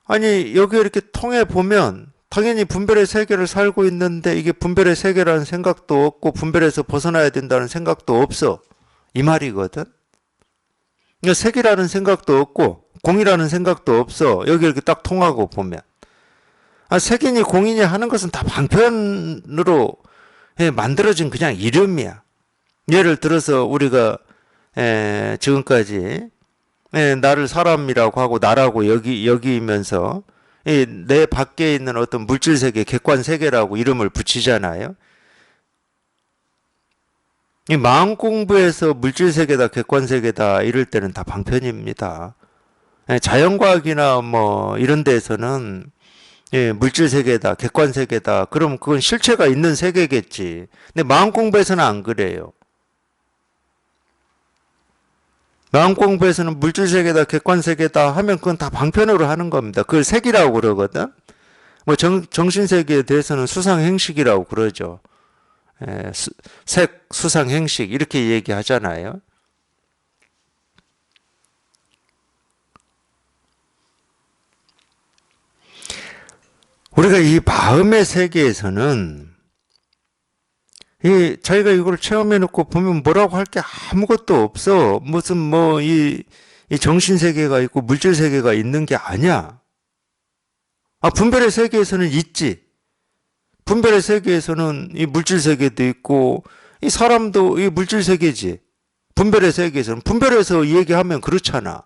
아니 여기 이렇게 통해 보면 당연히 분별의 세계를 살고 있는데 이게 분별의 세계라는 생각도 없고 분별에서 벗어나야 된다는 생각도 없어. 이 말이거든. 그러니까 색이라는 생각도 없고 공이라는 생각도 없어. 여기 이렇게 딱 통하고 보면. 색이니 공이니 하는 것은 다 방편으로 만들어진 그냥 이름이야. 예를 들어서 우리가 지금까지 나를 사람이라고 하고 나라고 여기면서 내 밖에 있는 어떤 물질 세계, 객관 세계라고 이름을 붙이잖아요. 이 마음 공부에서 물질 세계다, 객관 세계다 이럴 때는 다 방편입니다. 자연과학이나 뭐 이런 데에서는 물질 세계다, 객관 세계다. 그럼 그건 실체가 있는 세계겠지. 근데 마음 공부에서는 안 그래요. 마음 공부에서는 물질 세계다, 객관 세계다 하면 그건 다 방편으로 하는 겁니다. 그걸 색이라고 그러거든. 뭐 정신 세계에 대해서는 수상 행식이라고 그러죠. 색, 수상 행식 이렇게 얘기하잖아요. 우리가 이 마음의 세계에서는 자기가 이걸 체험해 놓고 보면 뭐라고 할 게 아무것도 없어. 무슨 뭐 이 정신 세계가 있고 물질 세계가 있는 게 아니야. 분별의 세계에서는 있지. 분별의 세계에서는 이 물질 세계도 있고 이 사람도 이 물질 세계지. 분별의 세계에서는 분별에서 얘기하면 그렇잖아.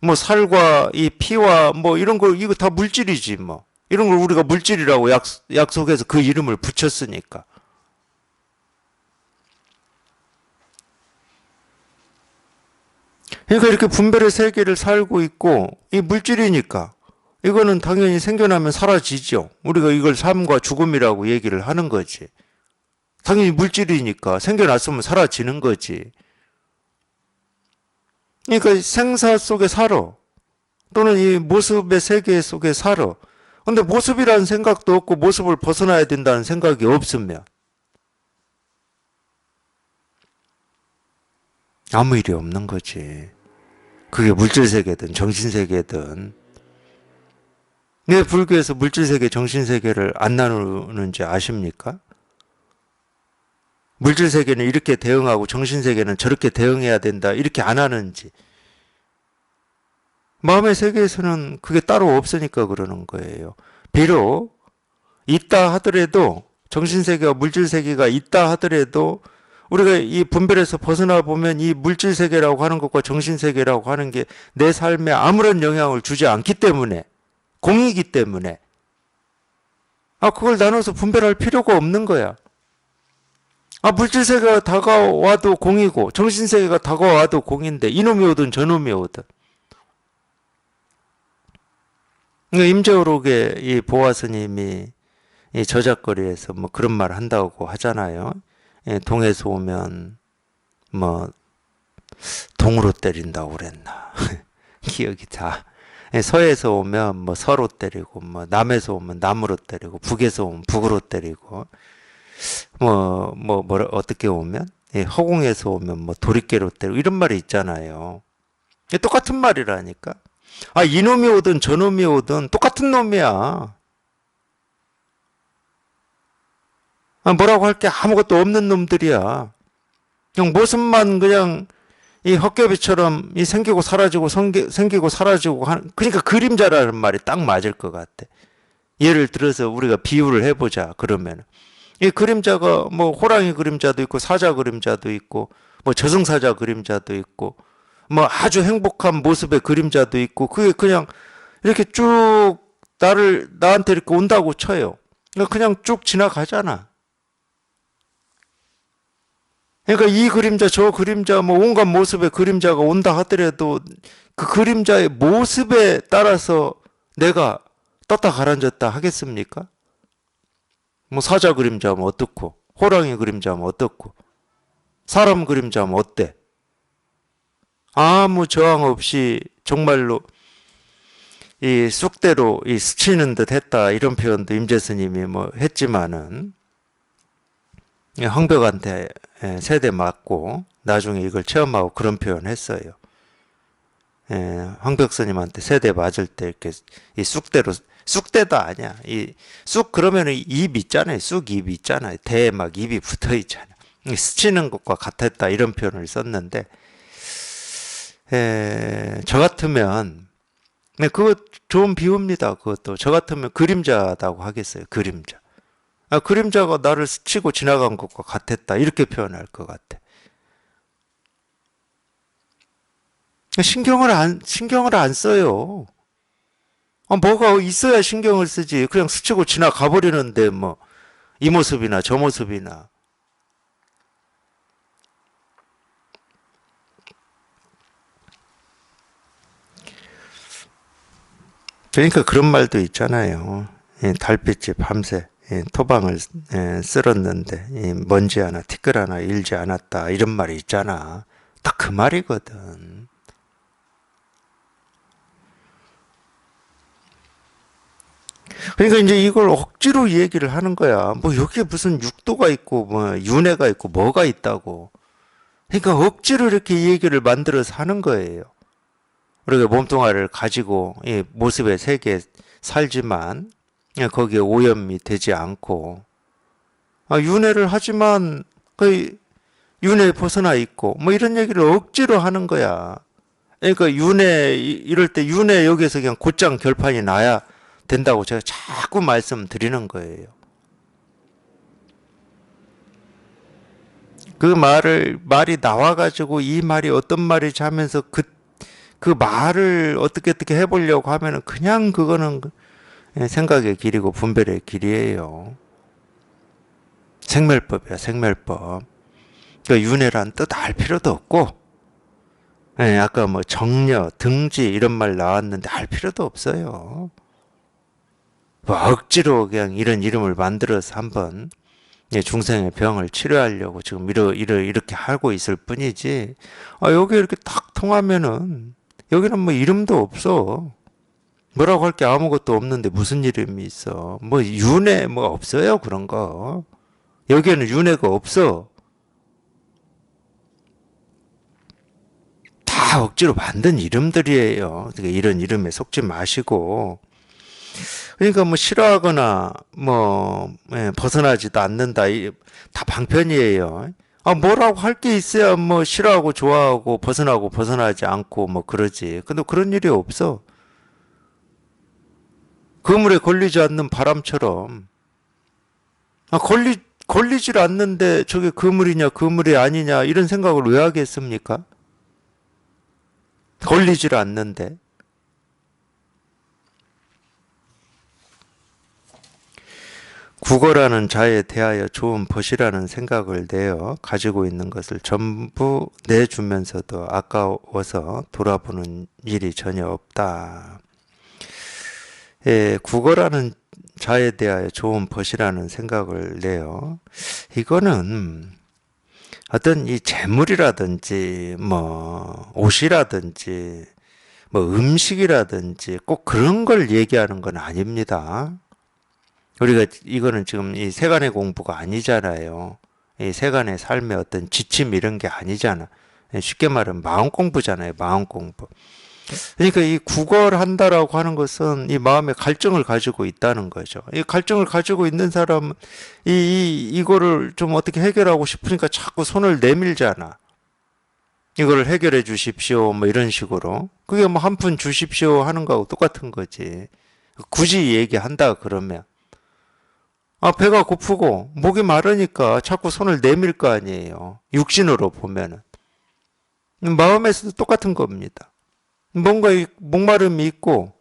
뭐 살과 이 피와 뭐 이런 거 이거 다 물질이지 뭐. 이런 걸 우리가 물질이라고 약속해서 그 이름을 붙였으니까. 그러니까 이렇게 분별의 세계를 살고 있고 이 물질이니까 이거는 당연히 생겨나면 사라지죠. 우리가 이걸 삶과 죽음이라고 얘기를 하는 거지. 당연히 물질이니까 생겨났으면 사라지는 거지. 그러니까 생사 속에 살아. 또는 이 모습의 세계 속에 살아. 근데 모습이라는 생각도 없고 모습을 벗어나야 된다는 생각이 없으면 아무 일이 없는 거지. 그게 물질 세계든 정신 세계든. 왜 불교에서 물질 세계, 정신 세계를 안 나누는지 아십니까? 물질 세계는 이렇게 대응하고 정신 세계는 저렇게 대응해야 된다. 이렇게 안 하는지. 마음의 세계에서는 그게 따로 없으니까 그러는 거예요. 비록 있다 하더라도 정신세계와 물질세계가 있다 하더라도 우리가 이 분별에서 벗어나 보면 이 물질세계라고 하는 것과 정신세계라고 하는 게 내 삶에 아무런 영향을 주지 않기 때문에 공이기 때문에 그걸 나눠서 분별할 필요가 없는 거야. 물질세계가 다가와도 공이고 정신세계가 다가와도 공인데 이놈이 오든 저놈이 오든. 임재호록의 이 보화스님이 이 저작거리에서 뭐 그런 말 한다고 하잖아요. 동에서 오면 뭐 동으로 때린다고 그랬나. 기억이 다. 서에서 오면 뭐 서로 때리고 뭐 남에서 오면 남으로 때리고 북에서 오면 북으로 때리고 뭐 어떻게 오면 허공에서 오면 뭐 도리깨로 때리고 이런 말이 있잖아요. 똑같은 말이라니까. 이놈이 오든 저놈이 오든 똑같은 놈이야. 뭐라고 할 게 아무것도 없는 놈들이야. 그냥 모습만 그냥 이 헛개비처럼 이 생기고 사라지고 생기고 사라지고 하는, 그러니까 그림자라는 말이 딱 맞을 것 같아. 예를 들어서 우리가 비유를 해보자. 그러면 이 그림자가 뭐 호랑이 그림자도 있고 사자 그림자도 있고 뭐 저승사자 그림자도 있고 뭐 아주 행복한 모습의 그림자도 있고 그게 그냥 이렇게 쭉 나한테 이렇게 온다고 쳐요. 그냥 쭉 지나가잖아. 그러니까 이 그림자 저 그림자 뭐 온갖 모습의 그림자가 온다 하더라도 그 그림자의 모습에 따라서 내가 떴다 가라앉았다 하겠습니까? 뭐 사자 그림자면 어떻고 호랑이 그림자면 어떻고 사람 그림자면 어때? 아무 저항 없이 정말로 이 쑥대로 이 스치는 듯 했다 이런 표현도 임재스님이 뭐 했지만은 황벽한테 세대 맞고 나중에 이걸 체험하고 그런 표현 했어요. 황벽스님한테 세대 맞을 때 이렇게 이 쑥대로 쑥대도 아니야. 이 쑥 그러면 입 있잖아요. 쑥 입 있잖아요. 대에 막 입이 붙어 있잖아. 스치는 것과 같았다 이런 표현을 썼는데 저 같으면 그거 좋은 비유입니다. 그것도 저 같으면 그림자다고 하겠어요. 그림자. 그림자가 나를 스치고 지나간 것과 같았다 이렇게 표현할 것 같아. 신경을 안 써요. 뭐가 있어야 신경을 쓰지. 그냥 스치고 지나가 버리는데 뭐 이 모습이나 저 모습이나. 그러니까 그런 말도 있잖아요. 달빛이 밤새 토방을 쓸었는데 먼지 하나 티끌 하나 일지 않았다 이런 말이 있잖아. 딱 그 말이거든. 그러니까 이제 이걸 억지로 얘기를 하는 거야. 뭐 여기에 무슨 육도가 있고 뭐 윤회가 있고 뭐가 있다고. 그러니까 억지로 이렇게 얘기를 만들어서 하는 거예요. 우리가 몸뚱아리를 가지고 이 모습의 세계에 살지만 거기에 오염이 되지 않고 윤회를 하지만 그 윤회에 벗어나 있고 뭐 이런 얘기를 억지로 하는 거야. 그러니까 윤회 이럴 때 윤회 여기에서 그냥 곧장 결판이 나야 된다고 제가 자꾸 말씀드리는 거예요. 그 말이 나와가지고 이 말이 어떤 말이지 하면서 그 말을 어떻게 해보려고 하면은 그냥 그거는 생각의 길이고 분별의 길이에요. 생멸법이야, 생멸법. 그 윤회란 뜻 알 필요도 없고, 아까 뭐 정려, 등지 이런 말 나왔는데 알 필요도 없어요. 뭐 억지로 그냥 이런 이름을 만들어서 한번 중생의 병을 치료하려고 지금 이렇게 하고 있을 뿐이지. 여기 이렇게 딱 통하면은 여기는 뭐 이름도 없어. 뭐라고 할 게 아무것도 없는데 무슨 이름이 있어. 뭐 윤회 뭐 없어요 그런 거. 여기에는 윤회가 없어. 다 억지로 만든 이름들이에요. 그러니까 이런 이름에 속지 마시고. 그러니까 뭐 싫어하거나 뭐 벗어나지도 않는다. 다 방편이에요. 뭐라고 할 게 있어야 뭐 싫어하고 좋아하고 벗어나지 않고 뭐 그러지. 근데 그런 일이 없어. 그물에 걸리지 않는 바람처럼. 걸리질 않는데 저게 그물이냐 그물이 아니냐 이런 생각을 왜 하겠습니까? 걸리질 않는데. 국어라는 자에 대하여 좋은 벗이라는 생각을 내어 가지고 있는 것을 전부 내주면서도 아까워서 돌아보는 일이 전혀 없다. 국어라는 자에 대하여 좋은 벗이라는 생각을 내어 이거는 어떤 이 재물이라든지 뭐 옷이라든지 뭐 음식이라든지 꼭 그런 걸 얘기하는 건 아닙니다. 우리가 이거는 지금 이 세간의 공부가 아니잖아요. 이 세간의 삶의 어떤 지침 이런 게 아니잖아. 쉽게 말하면 마음 공부잖아요. 마음 공부. 그러니까 이 구걸 한다라고 하는 것은 이 마음의 갈증을 가지고 있다는 거죠. 이 갈증을 가지고 있는 사람은 이거를 좀 어떻게 해결하고 싶으니까 자꾸 손을 내밀잖아. 이거를 해결해 주십시오. 뭐 이런 식으로. 그게 뭐 한 푼 주십시오 하는 거하고 똑같은 거지. 굳이 얘기한다 그러면. 배가 고프고 목이 마르니까 자꾸 손을 내밀 거 아니에요. 육신으로 보면은. 마음에서도 똑같은 겁니다. 뭔가 목마름이 있고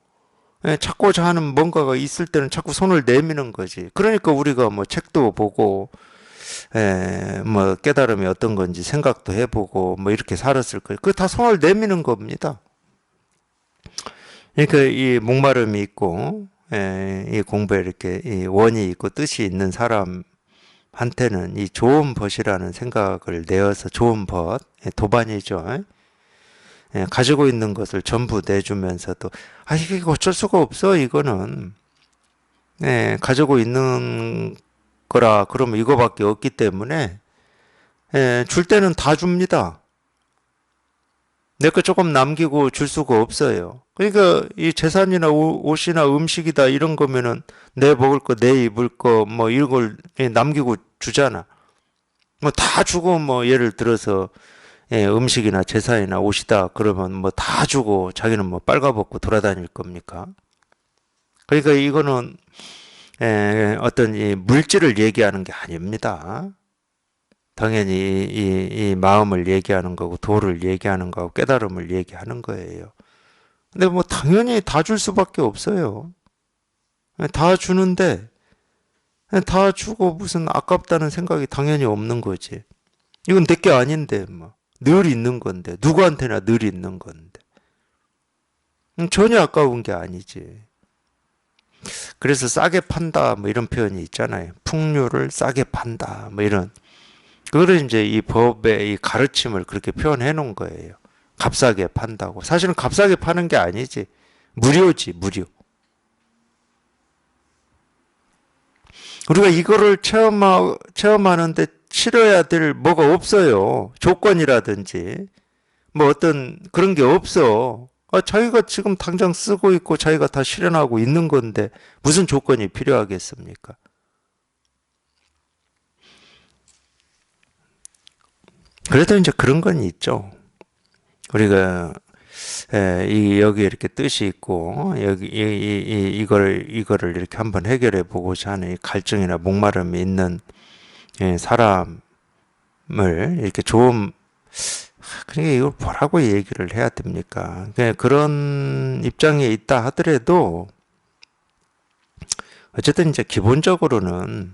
찾고자 하는 뭔가가 있을 때는 자꾸 손을 내미는 거지. 그러니까 우리가 뭐 책도 보고 뭐 깨달음이 어떤 건지 생각도 해보고 뭐 이렇게 살았을 거예요. 그게 다 손을 내미는 겁니다. 그러니까 이 목마름이 있고 이 공부에 이렇게 이 원이 있고 뜻이 있는 사람한테는 이 좋은 벗이라는 생각을 내어서 좋은 벗, 도반이죠. 가지고 있는 것을 전부 내주면서도 이게 어쩔 수가 없어 이거는 가지고 있는 거라 그러면 이거밖에 없기 때문에 줄 때는 다 줍니다. 내 거 조금 남기고 줄 수가 없어요. 그러니까 이 재산이나 옷이나 음식이다 이런 거면은 내 먹을 거, 내 입을 거 뭐 이런 걸 남기고 주잖아. 뭐 다 주고 뭐 예를 들어서 음식이나 재산이나 옷이다 그러면 뭐 다 주고 자기는 뭐 빨가벗고 돌아다닐 겁니까? 그러니까 이거는 어떤 이 물질을 얘기하는 게 아닙니다. 당연히 이 마음을 얘기하는 거고 도를 얘기하는 거고 깨달음을 얘기하는 거예요. 근데 뭐 당연히 다 줄 수밖에 없어요. 다 주는데 다 주고 무슨 아깝다는 생각이 당연히 없는 거지. 이건 내 게 아닌데 뭐 늘 있는 건데 누구한테나 늘 있는 건데 전혀 아까운 게 아니지. 그래서 싸게 판다 뭐 이런 표현이 있잖아요. 풍류를 싸게 판다 뭐 이런 그거를 이제 이 법의 이 가르침을 그렇게 표현해 놓은 거예요. 값싸게 판다고. 사실은 값싸게 파는 게 아니지. 무료지, 무료. 우리가 이거를 체험하는데 치러야 될 뭐가 없어요. 조건이라든지. 뭐 어떤 그런 게 없어. 자기가 지금 당장 쓰고 있고 자기가 다 실현하고 있는 건데 무슨 조건이 필요하겠습니까? 그래도 이제 그런 건 있죠. 우리가 여기 이렇게 뜻이 있고 여기 이거를 이렇게 한번 해결해 보고자 하는 이 갈증이나 목마름이 있는 사람을 이렇게 좀 그러니까 이걸 뭐라고 얘기를 해야 됩니까? 그런 입장에 있다 하더라도 어쨌든 이제 기본적으로는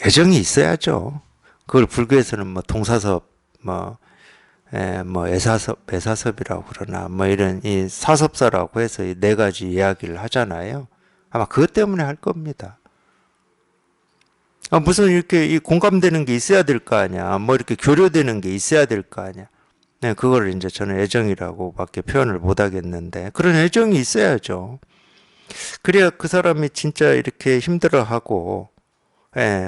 애정이 있어야죠. 그걸 불교에서는 뭐 동사섭, 뭐 애사섭이라고 그러나 뭐 이런 이 사섭사라고 해서 이 네 가지 이야기를 하잖아요. 아마 그것 때문에 할 겁니다. 무슨 이렇게 이 공감되는 게 있어야 될 거 아니야. 뭐 이렇게 교류되는 게 있어야 될 거 아니야. 네, 그거를 이제 저는 애정이라고밖에 표현을 못 하겠는데 그런 애정이 있어야죠. 그래야 그 사람이 진짜 이렇게 힘들어하고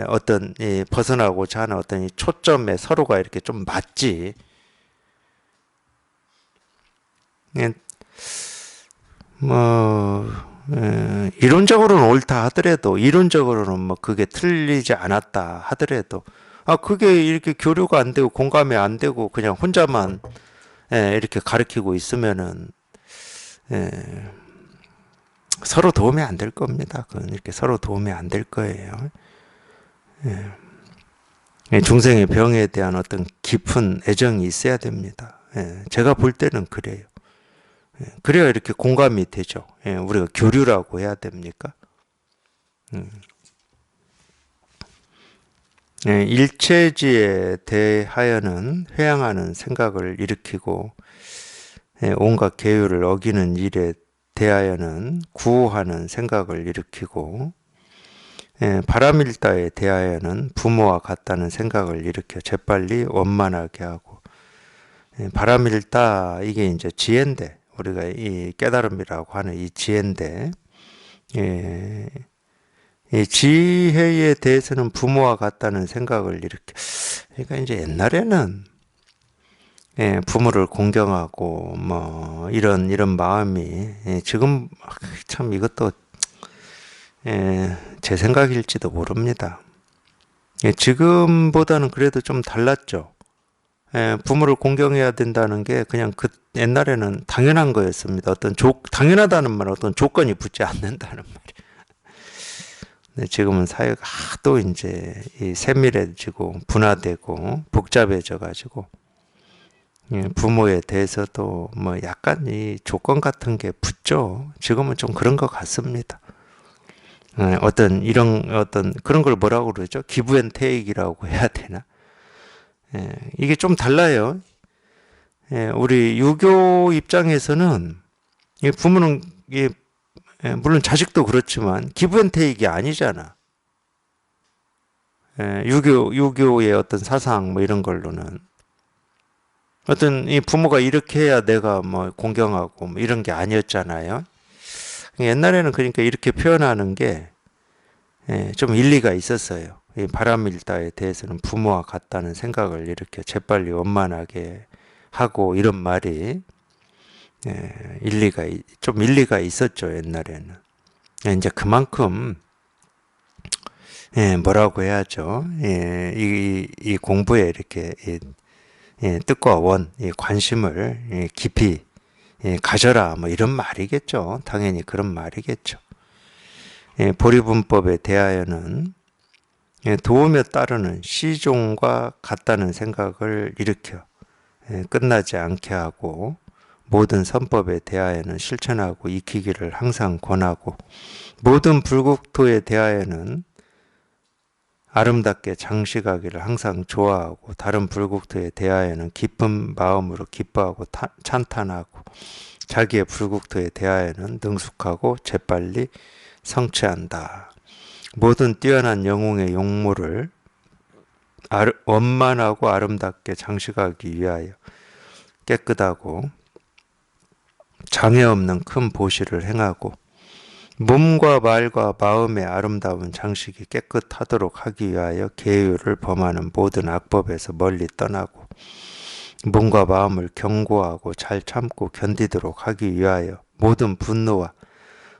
어떤 이 벗어나고자 하는 어떤 이 초점에 서로가 이렇게 좀 맞지. 예, 뭐 이론적으로는 옳다 하더라도 이론적으로는 뭐 그게 틀리지 않았다 하더라도 그게 이렇게 교류가 안 되고 공감이 안 되고 그냥 혼자만 이렇게 가르치고 있으면은 예, 서로 도움이 안 될 겁니다. 그건 이렇게 서로 도움이 안 될 거예요. 중생의 병에 대한 어떤 깊은 애정이 있어야 됩니다. 제가 볼 때는 그래요. 그래야 이렇게 공감이 되죠. 우리가 교류라고 해야 됩니까? 일체지에 대하여는 회양하는 생각을 일으키고 온갖 계율을 어기는 일에 대하여는 구호하는 생각을 일으키고 바람일다에 대하여는 부모와 같다는 생각을 일으켜 재빨리 원만하게 하고 바람일다 이게 이제 지혜인데 우리가 이 깨달음이라고 하는 이 지혜인데 이 지혜에 대해서는 부모와 같다는 생각을 일으켜 그러니까 이제 옛날에는 부모를 공경하고 뭐 이런 마음이 지금 참 이것도 제 생각일지도 모릅니다. 지금보다는 그래도 좀 달랐죠. 부모를 공경해야 된다는 게 그냥 그 옛날에는 당연한 거였습니다. 당연하다는 말 어떤 조건이 붙지 않는다는 말이에요. 근데 지금은 사회가 하도 이제 세밀해지고 분화되고 복잡해져 가지고 부모에 대해서도 뭐 약간 이 조건 같은 게 붙죠. 지금은 좀 그런 것 같습니다. 어떤 그런 걸 뭐라고 그러죠? 기브앤테이크라고 해야 되나? 이게 좀 달라요. 우리 유교 입장에서는 부모는 물론 자식도 그렇지만 기브앤테이크가 아니잖아. 유교의 어떤 사상 뭐 이런 걸로는 어떤 이 부모가 이렇게 해야 내가 뭐 공경하고 뭐 이런 게 아니었잖아요. 옛날에는 그러니까 이렇게 표현하는 게 좀 일리가 있었어요. 이 바람일다에 대해서는 부모와 같다는 생각을 이렇게 재빨리 원만하게 하고 이런 말이 좀 일리가 있었죠, 옛날에는. 이제 그만큼 뭐라고 해야죠. 이 공부에 이렇게 뜻과 원, 이 관심을 깊이 가져라, 뭐 이런 말이겠죠. 당연히 그런 말이겠죠. 보리분법에 대하여는 도우며 따르는 시종과 같다는 생각을 일으켜 끝나지 않게 하고 모든 선법에 대하여는 실천하고 익히기를 항상 권하고 모든 불국토에 대하여는 아름답게 장식하기를 항상 좋아하고 다른 불국토에 대하여는 기쁜 마음으로 기뻐하고 찬탄하고 자기의 불국토에 대하여는 능숙하고 재빨리 성취한다. 모든 뛰어난 영웅의 용모를 원만하고 아름답게 장식하기 위하여 깨끗하고 장애 없는 큰 보시를 행하고 몸과 말과 마음의 아름다운 장식이 깨끗하도록 하기 위하여 계율을 범하는 모든 악법에서 멀리 떠나고 몸과 마음을 견고하고 잘 참고 견디도록 하기 위하여 모든 분노와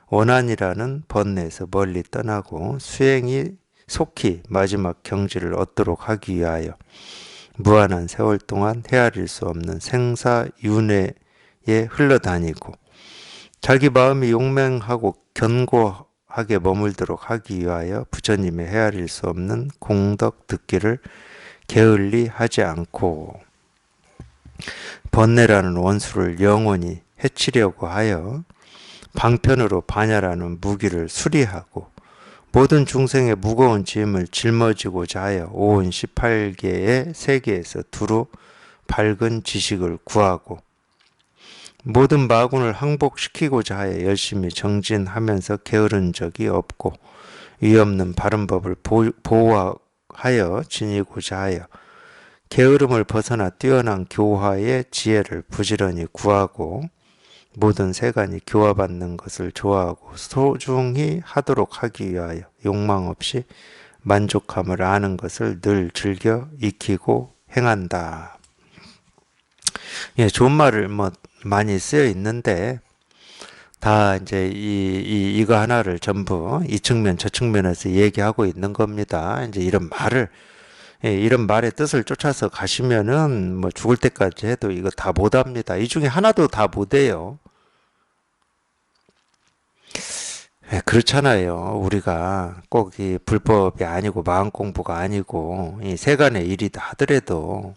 원한이라는 번뇌에서 멀리 떠나고 수행이 속히 마지막 경지를 얻도록 하기 위하여 무한한 세월 동안 헤아릴 수 없는 생사윤회에 흘러다니고 자기 마음이 용맹하고 견고하게 머물도록 하기 위하여 부처님의 헤아릴 수 없는 공덕 듣기를 게을리 하지 않고 번뇌라는 원수를 영원히 해치려고 하여 방편으로 반야라는 무기를 수리하고 모든 중생의 무거운 짐을 짊어지고자 하여 오은 18개의 세계에서 두루 밝은 지식을 구하고 모든 마군을 항복시키고자 하여 열심히 정진하면서 게으른 적이 없고 위없는 바른 법을 보호하여 지니고자 하여 게으름을 벗어나 뛰어난 교화의 지혜를 부지런히 구하고 모든 세간이 교화받는 것을 좋아하고 소중히 하도록 하기 위하여 욕망 없이 만족함을 아는 것을 늘 즐겨 익히고 행한다. 좋은 말을 많이 쓰여 있는데 다 이제 이거 하나를 전부 이 측면 저 측면에서 얘기하고 있는 겁니다. 이제 이런 말의 뜻을 쫓아서 가시면은 뭐 죽을 때까지 해도 이거 다 못합니다. 이 중에 하나도 다 못해요. 그렇잖아요. 우리가 꼭 이 불법이 아니고 마음 공부가 아니고 이 세간의 일이다 하더라도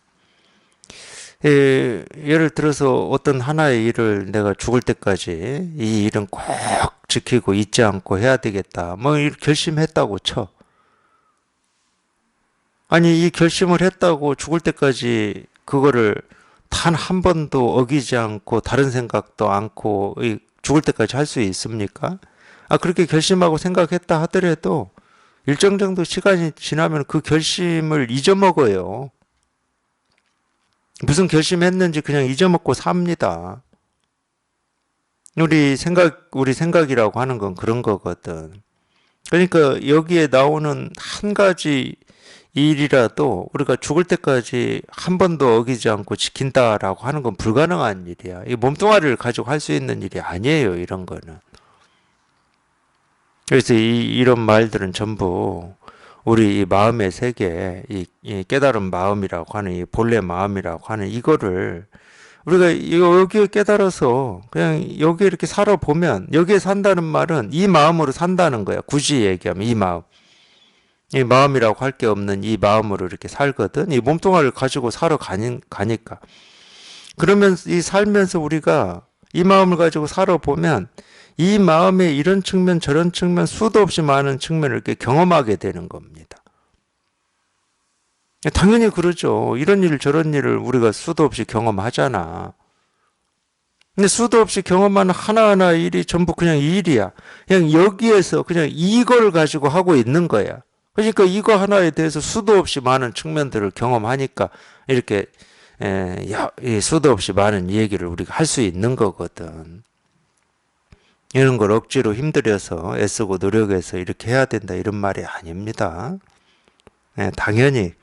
예를 들어서 어떤 하나의 일을 내가 죽을 때까지 이 일은 꼭 지키고 잊지 않고 해야 되겠다. 뭐 결심했다고 쳐. 아니 이 결심을 했다고 죽을 때까지 그거를 단 한 번도 어기지 않고 다른 생각도 않고 죽을 때까지 할 수 있습니까? 그렇게 결심하고 생각했다 하더라도 일정 정도 시간이 지나면 그 결심을 잊어먹어요. 무슨 결심했는지 그냥 잊어먹고 삽니다. 우리 생각이라고 하는 건 그런 거거든. 그러니까 여기에 나오는 한 가지 일이라도 우리가 죽을 때까지 한 번도 어기지 않고 지킨다라고 하는 건 불가능한 일이야. 이 몸뚱아리를 가지고 할 수 있는 일이 아니에요, 이런 거는. 그래서 이런 말들은 전부 우리 이 마음의 세계, 이 깨달은 마음이라고 하는 이 본래 마음이라고 하는 이거를 우리가 여기에 깨달아서 그냥 여기에 이렇게 살아보면 여기에 산다는 말은 이 마음으로 산다는 거야. 굳이 얘기하면 이 마음. 이 마음이라고 할 게 없는 이 마음으로 이렇게 살거든. 이 몸뚱아리를 가지고 가니까. 그러면 이 살면서 우리가 이 마음을 가지고 살아보면 이 마음의 이런 측면 저런 측면 수도 없이 많은 측면을 이렇게 경험하게 되는 겁니다. 당연히 그러죠. 이런 일 저런 일을 우리가 수도 없이 경험하잖아. 근데 수도 없이 경험하는 하나하나 일이 전부 그냥 일이야. 그냥 여기에서 그냥 이걸 가지고 하고 있는 거야. 그러니까 이거 하나에 대해서 수도 없이 많은 측면들을 경험하니까 이렇게 수도 없이 많은 얘기를 우리가 할 수 있는 거거든. 이런 걸 억지로 힘들여서 애쓰고 노력해서 이렇게 해야 된다 이런 말이 아닙니다. 예, 당연히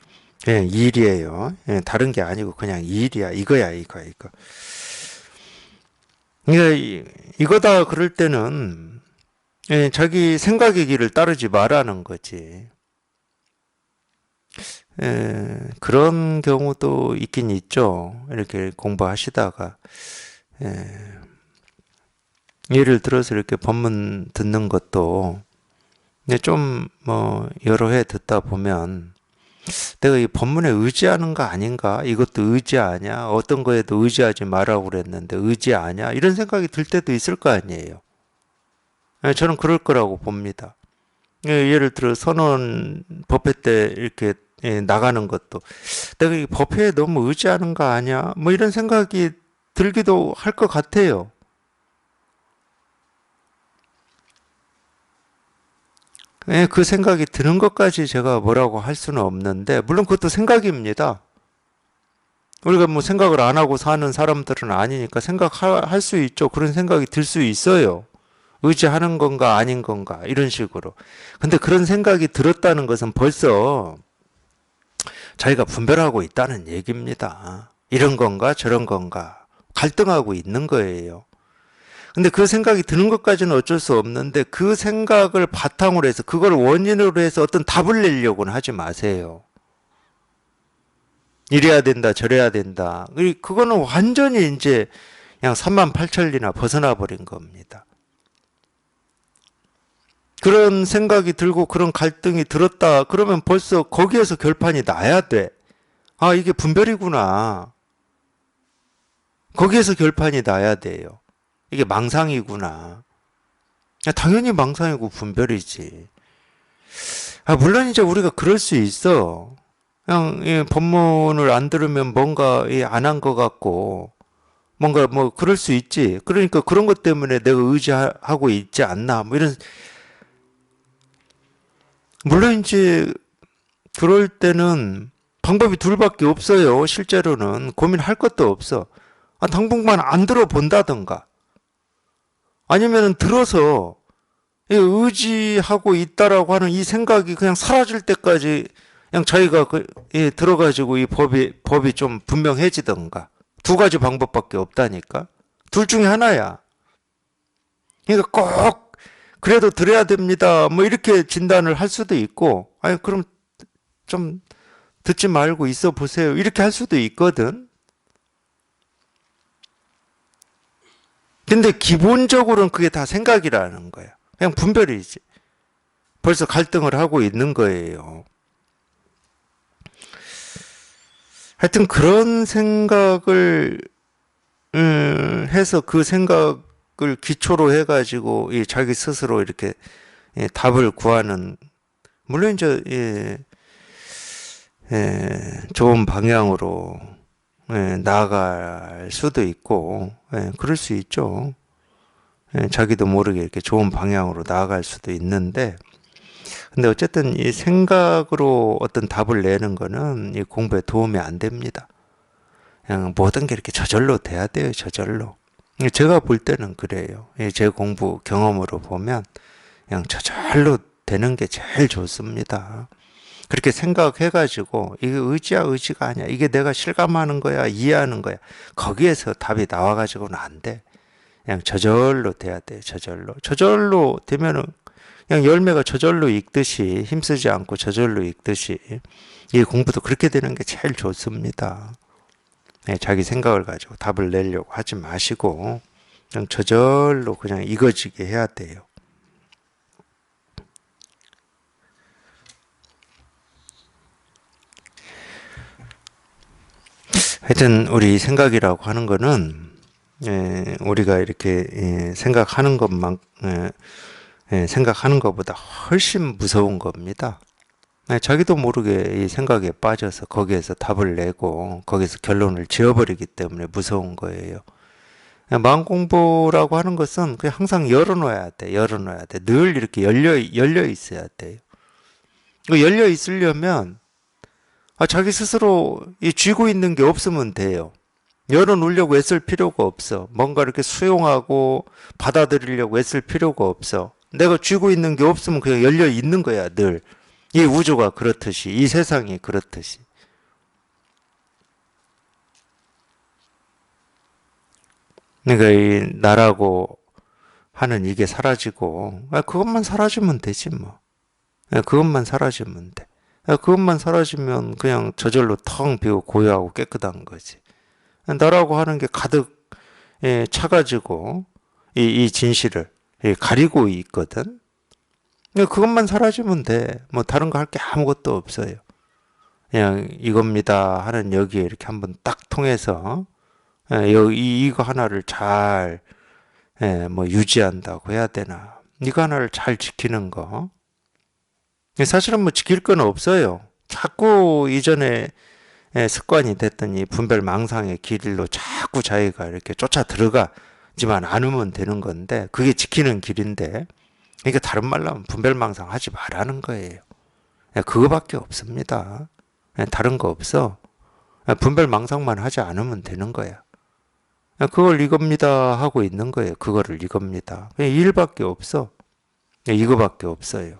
예, 일이에요. 예, 다른 게 아니고 그냥 일이야. 이거야, 이거. 이거다 그럴 때는 예, 자기 생각의 길을 따르지 말라는 거지. 예, 그런 경우도 있긴 있죠. 이렇게 공부하시다가 예, 예를 들어서 이렇게 법문 듣는 것도 좀 뭐 여러 해 듣다 보면 내가 이 법문에 의지하는 거 아닌가? 이것도 의지 아냐? 어떤 거에도 의지하지 말라고 그랬는데 의지 아냐? 이런 생각이 들 때도 있을 거 아니에요. 예, 저는 그럴 거라고 봅니다. 예를 들어 선언 법회 때 이렇게 나가는 것도 내가 이 법회에 너무 의지하는 거 아니야? 뭐 이런 생각이 들기도 할 것 같아요. 예, 그 생각이 드는 것까지 제가 뭐라고 할 수는 없는데 물론 그것도 생각입니다. 우리가 뭐 생각을 안 하고 사는 사람들은 아니니까 생각할 수 있죠. 그런 생각이 들 수 있어요. 의지하는 건가 아닌 건가 이런 식으로. 근데 그런 생각이 들었다는 것은 벌써 자기가 분별하고 있다는 얘기입니다. 이런 건가 저런 건가 갈등하고 있는 거예요. 근데 그 생각이 드는 것까지는 어쩔 수 없는데 그 생각을 바탕으로 해서 그걸 원인으로 해서 어떤 답을 내려고는 하지 마세요. 이래야 된다 저래야 된다. 그거는 완전히 이제 그냥 38천리나 벗어나 버린 겁니다. 그런 생각이 들고 그런 갈등이 들었다 그러면 벌써 거기에서 결판이 나야 돼. 아, 이게 분별이구나. 거기에서 결판이 나야 돼요. 이게 망상이구나. 당연히 망상이고 분별이지. 아, 물론 이제 우리가 그럴 수 있어. 그냥 이 법문을 안 들으면 뭔가 안 한 것 같고 뭔가 뭐 그럴 수 있지. 그러니까 그런 것 때문에 내가 의지하고 있지 않나. 뭐 이런 물론 이제 그럴 때는 방법이 둘밖에 없어요. 실제로는 고민할 것도 없어. 아, 당분간 안 들어본다던가 아니면은 들어서 의지하고 있다라고 하는 이 생각이 그냥 사라질 때까지 그냥 자기가 들어가지고 이 법이 좀 분명해지던가 두 가지 방법밖에 없다니까. 둘 중에 하나야. 그러니까 꼭 그래도 들어야 됩니다. 뭐 이렇게 진단을 할 수도 있고, 아니 그럼 좀 듣지 말고 있어 보세요. 이렇게 할 수도 있거든. 근데 기본적으로는 그게 다 생각이라는 거야. 그냥 분별이지. 벌써 갈등을 하고 있는 거예요. 하여튼 그런 생각을 해서 그 생각을 기초로 해가지고 자기 스스로 이렇게 답을 구하는 물론 이제 좋은 방향으로 나아갈 수도 있고 그럴 수 있죠. 자기도 모르게 이렇게 좋은 방향으로 나아갈 수도 있는데 근데 어쨌든 이 생각으로 어떤 답을 내는 거는 이 공부에 도움이 안 됩니다. 그냥 모든 게 이렇게 저절로 돼야 돼요, 저절로. 제가 볼 때는 그래요. 제 공부 경험으로 보면 그냥 저절로 되는 게 제일 좋습니다. 그렇게 생각해가지고 이게 의지야 의지가 아니야. 이게 내가 실감하는 거야 이해하는 거야. 거기에서 답이 나와가지고는 안 돼. 그냥 저절로 돼야 돼. 저절로. 저절로 되면은 그냥 열매가 저절로 익듯이 힘쓰지 않고 저절로 익듯이 이 공부도 그렇게 되는 게 제일 좋습니다. 자기 생각을 가지고 답을 내려고 하지 마시고 그냥 저절로 그냥 익어지게 해야 돼요. 하여튼 우리 생각이라고 하는 거는 우리가 이렇게 생각하는 것만 생각하는 것보다 훨씬 무서운 겁니다. 자기도 모르게 이 생각에 빠져서 거기에서 답을 내고 거기서 결론을 지어버리기 때문에 무서운 거예요. 마음 공부라고 하는 것은 그냥 항상 열어놔야 돼. 열어놔야 돼. 늘 이렇게 열려 있어야 돼요. 열려 있으려면 자기 스스로 쥐고 있는 게 없으면 돼요. 열어놓으려고 애쓸 필요가 없어. 뭔가 이렇게 수용하고 받아들이려고 애쓸 필요가 없어. 내가 쥐고 있는 게 없으면 그냥 열려 있는 거야, 늘. 이 우주가 그렇듯이, 이 세상이 그렇듯이. 그러니까 이 나라고 하는 이게 사라지고, 그것만 사라지면 되지 뭐. 그것만 사라지면 돼. 그것만 사라지면 그냥 저절로 텅 비고 고요하고 깨끗한 거지. 나라고 하는 게 가득 차가지고 이 진실을 가리고 있거든. 그것만 사라지면 돼. 뭐 다른 거 할 게 아무것도 없어요. 그냥 이겁니다 하는 여기에 이렇게 한번 딱 통해서 이거 하나를 잘 뭐 유지한다고 해야 되나. 이거 하나를 잘 지키는 거. 사실은 뭐 지킬 건 없어요. 자꾸 이전에 습관이 됐던 이 분별망상의 길로 자꾸 자기가 이렇게 쫓아 들어가지만 않으면 되는 건데 그게 지키는 길인데 그러니까 다른 말로 하면 분별망상 하지 말라는 거예요. 그거밖에 없습니다. 다른 거 없어. 분별망상만 하지 않으면 되는 거야. 그걸 이겁니다 하고 있는 거예요. 그거를 이겁니다. 그냥 일밖에 없어. 이거밖에 없어요.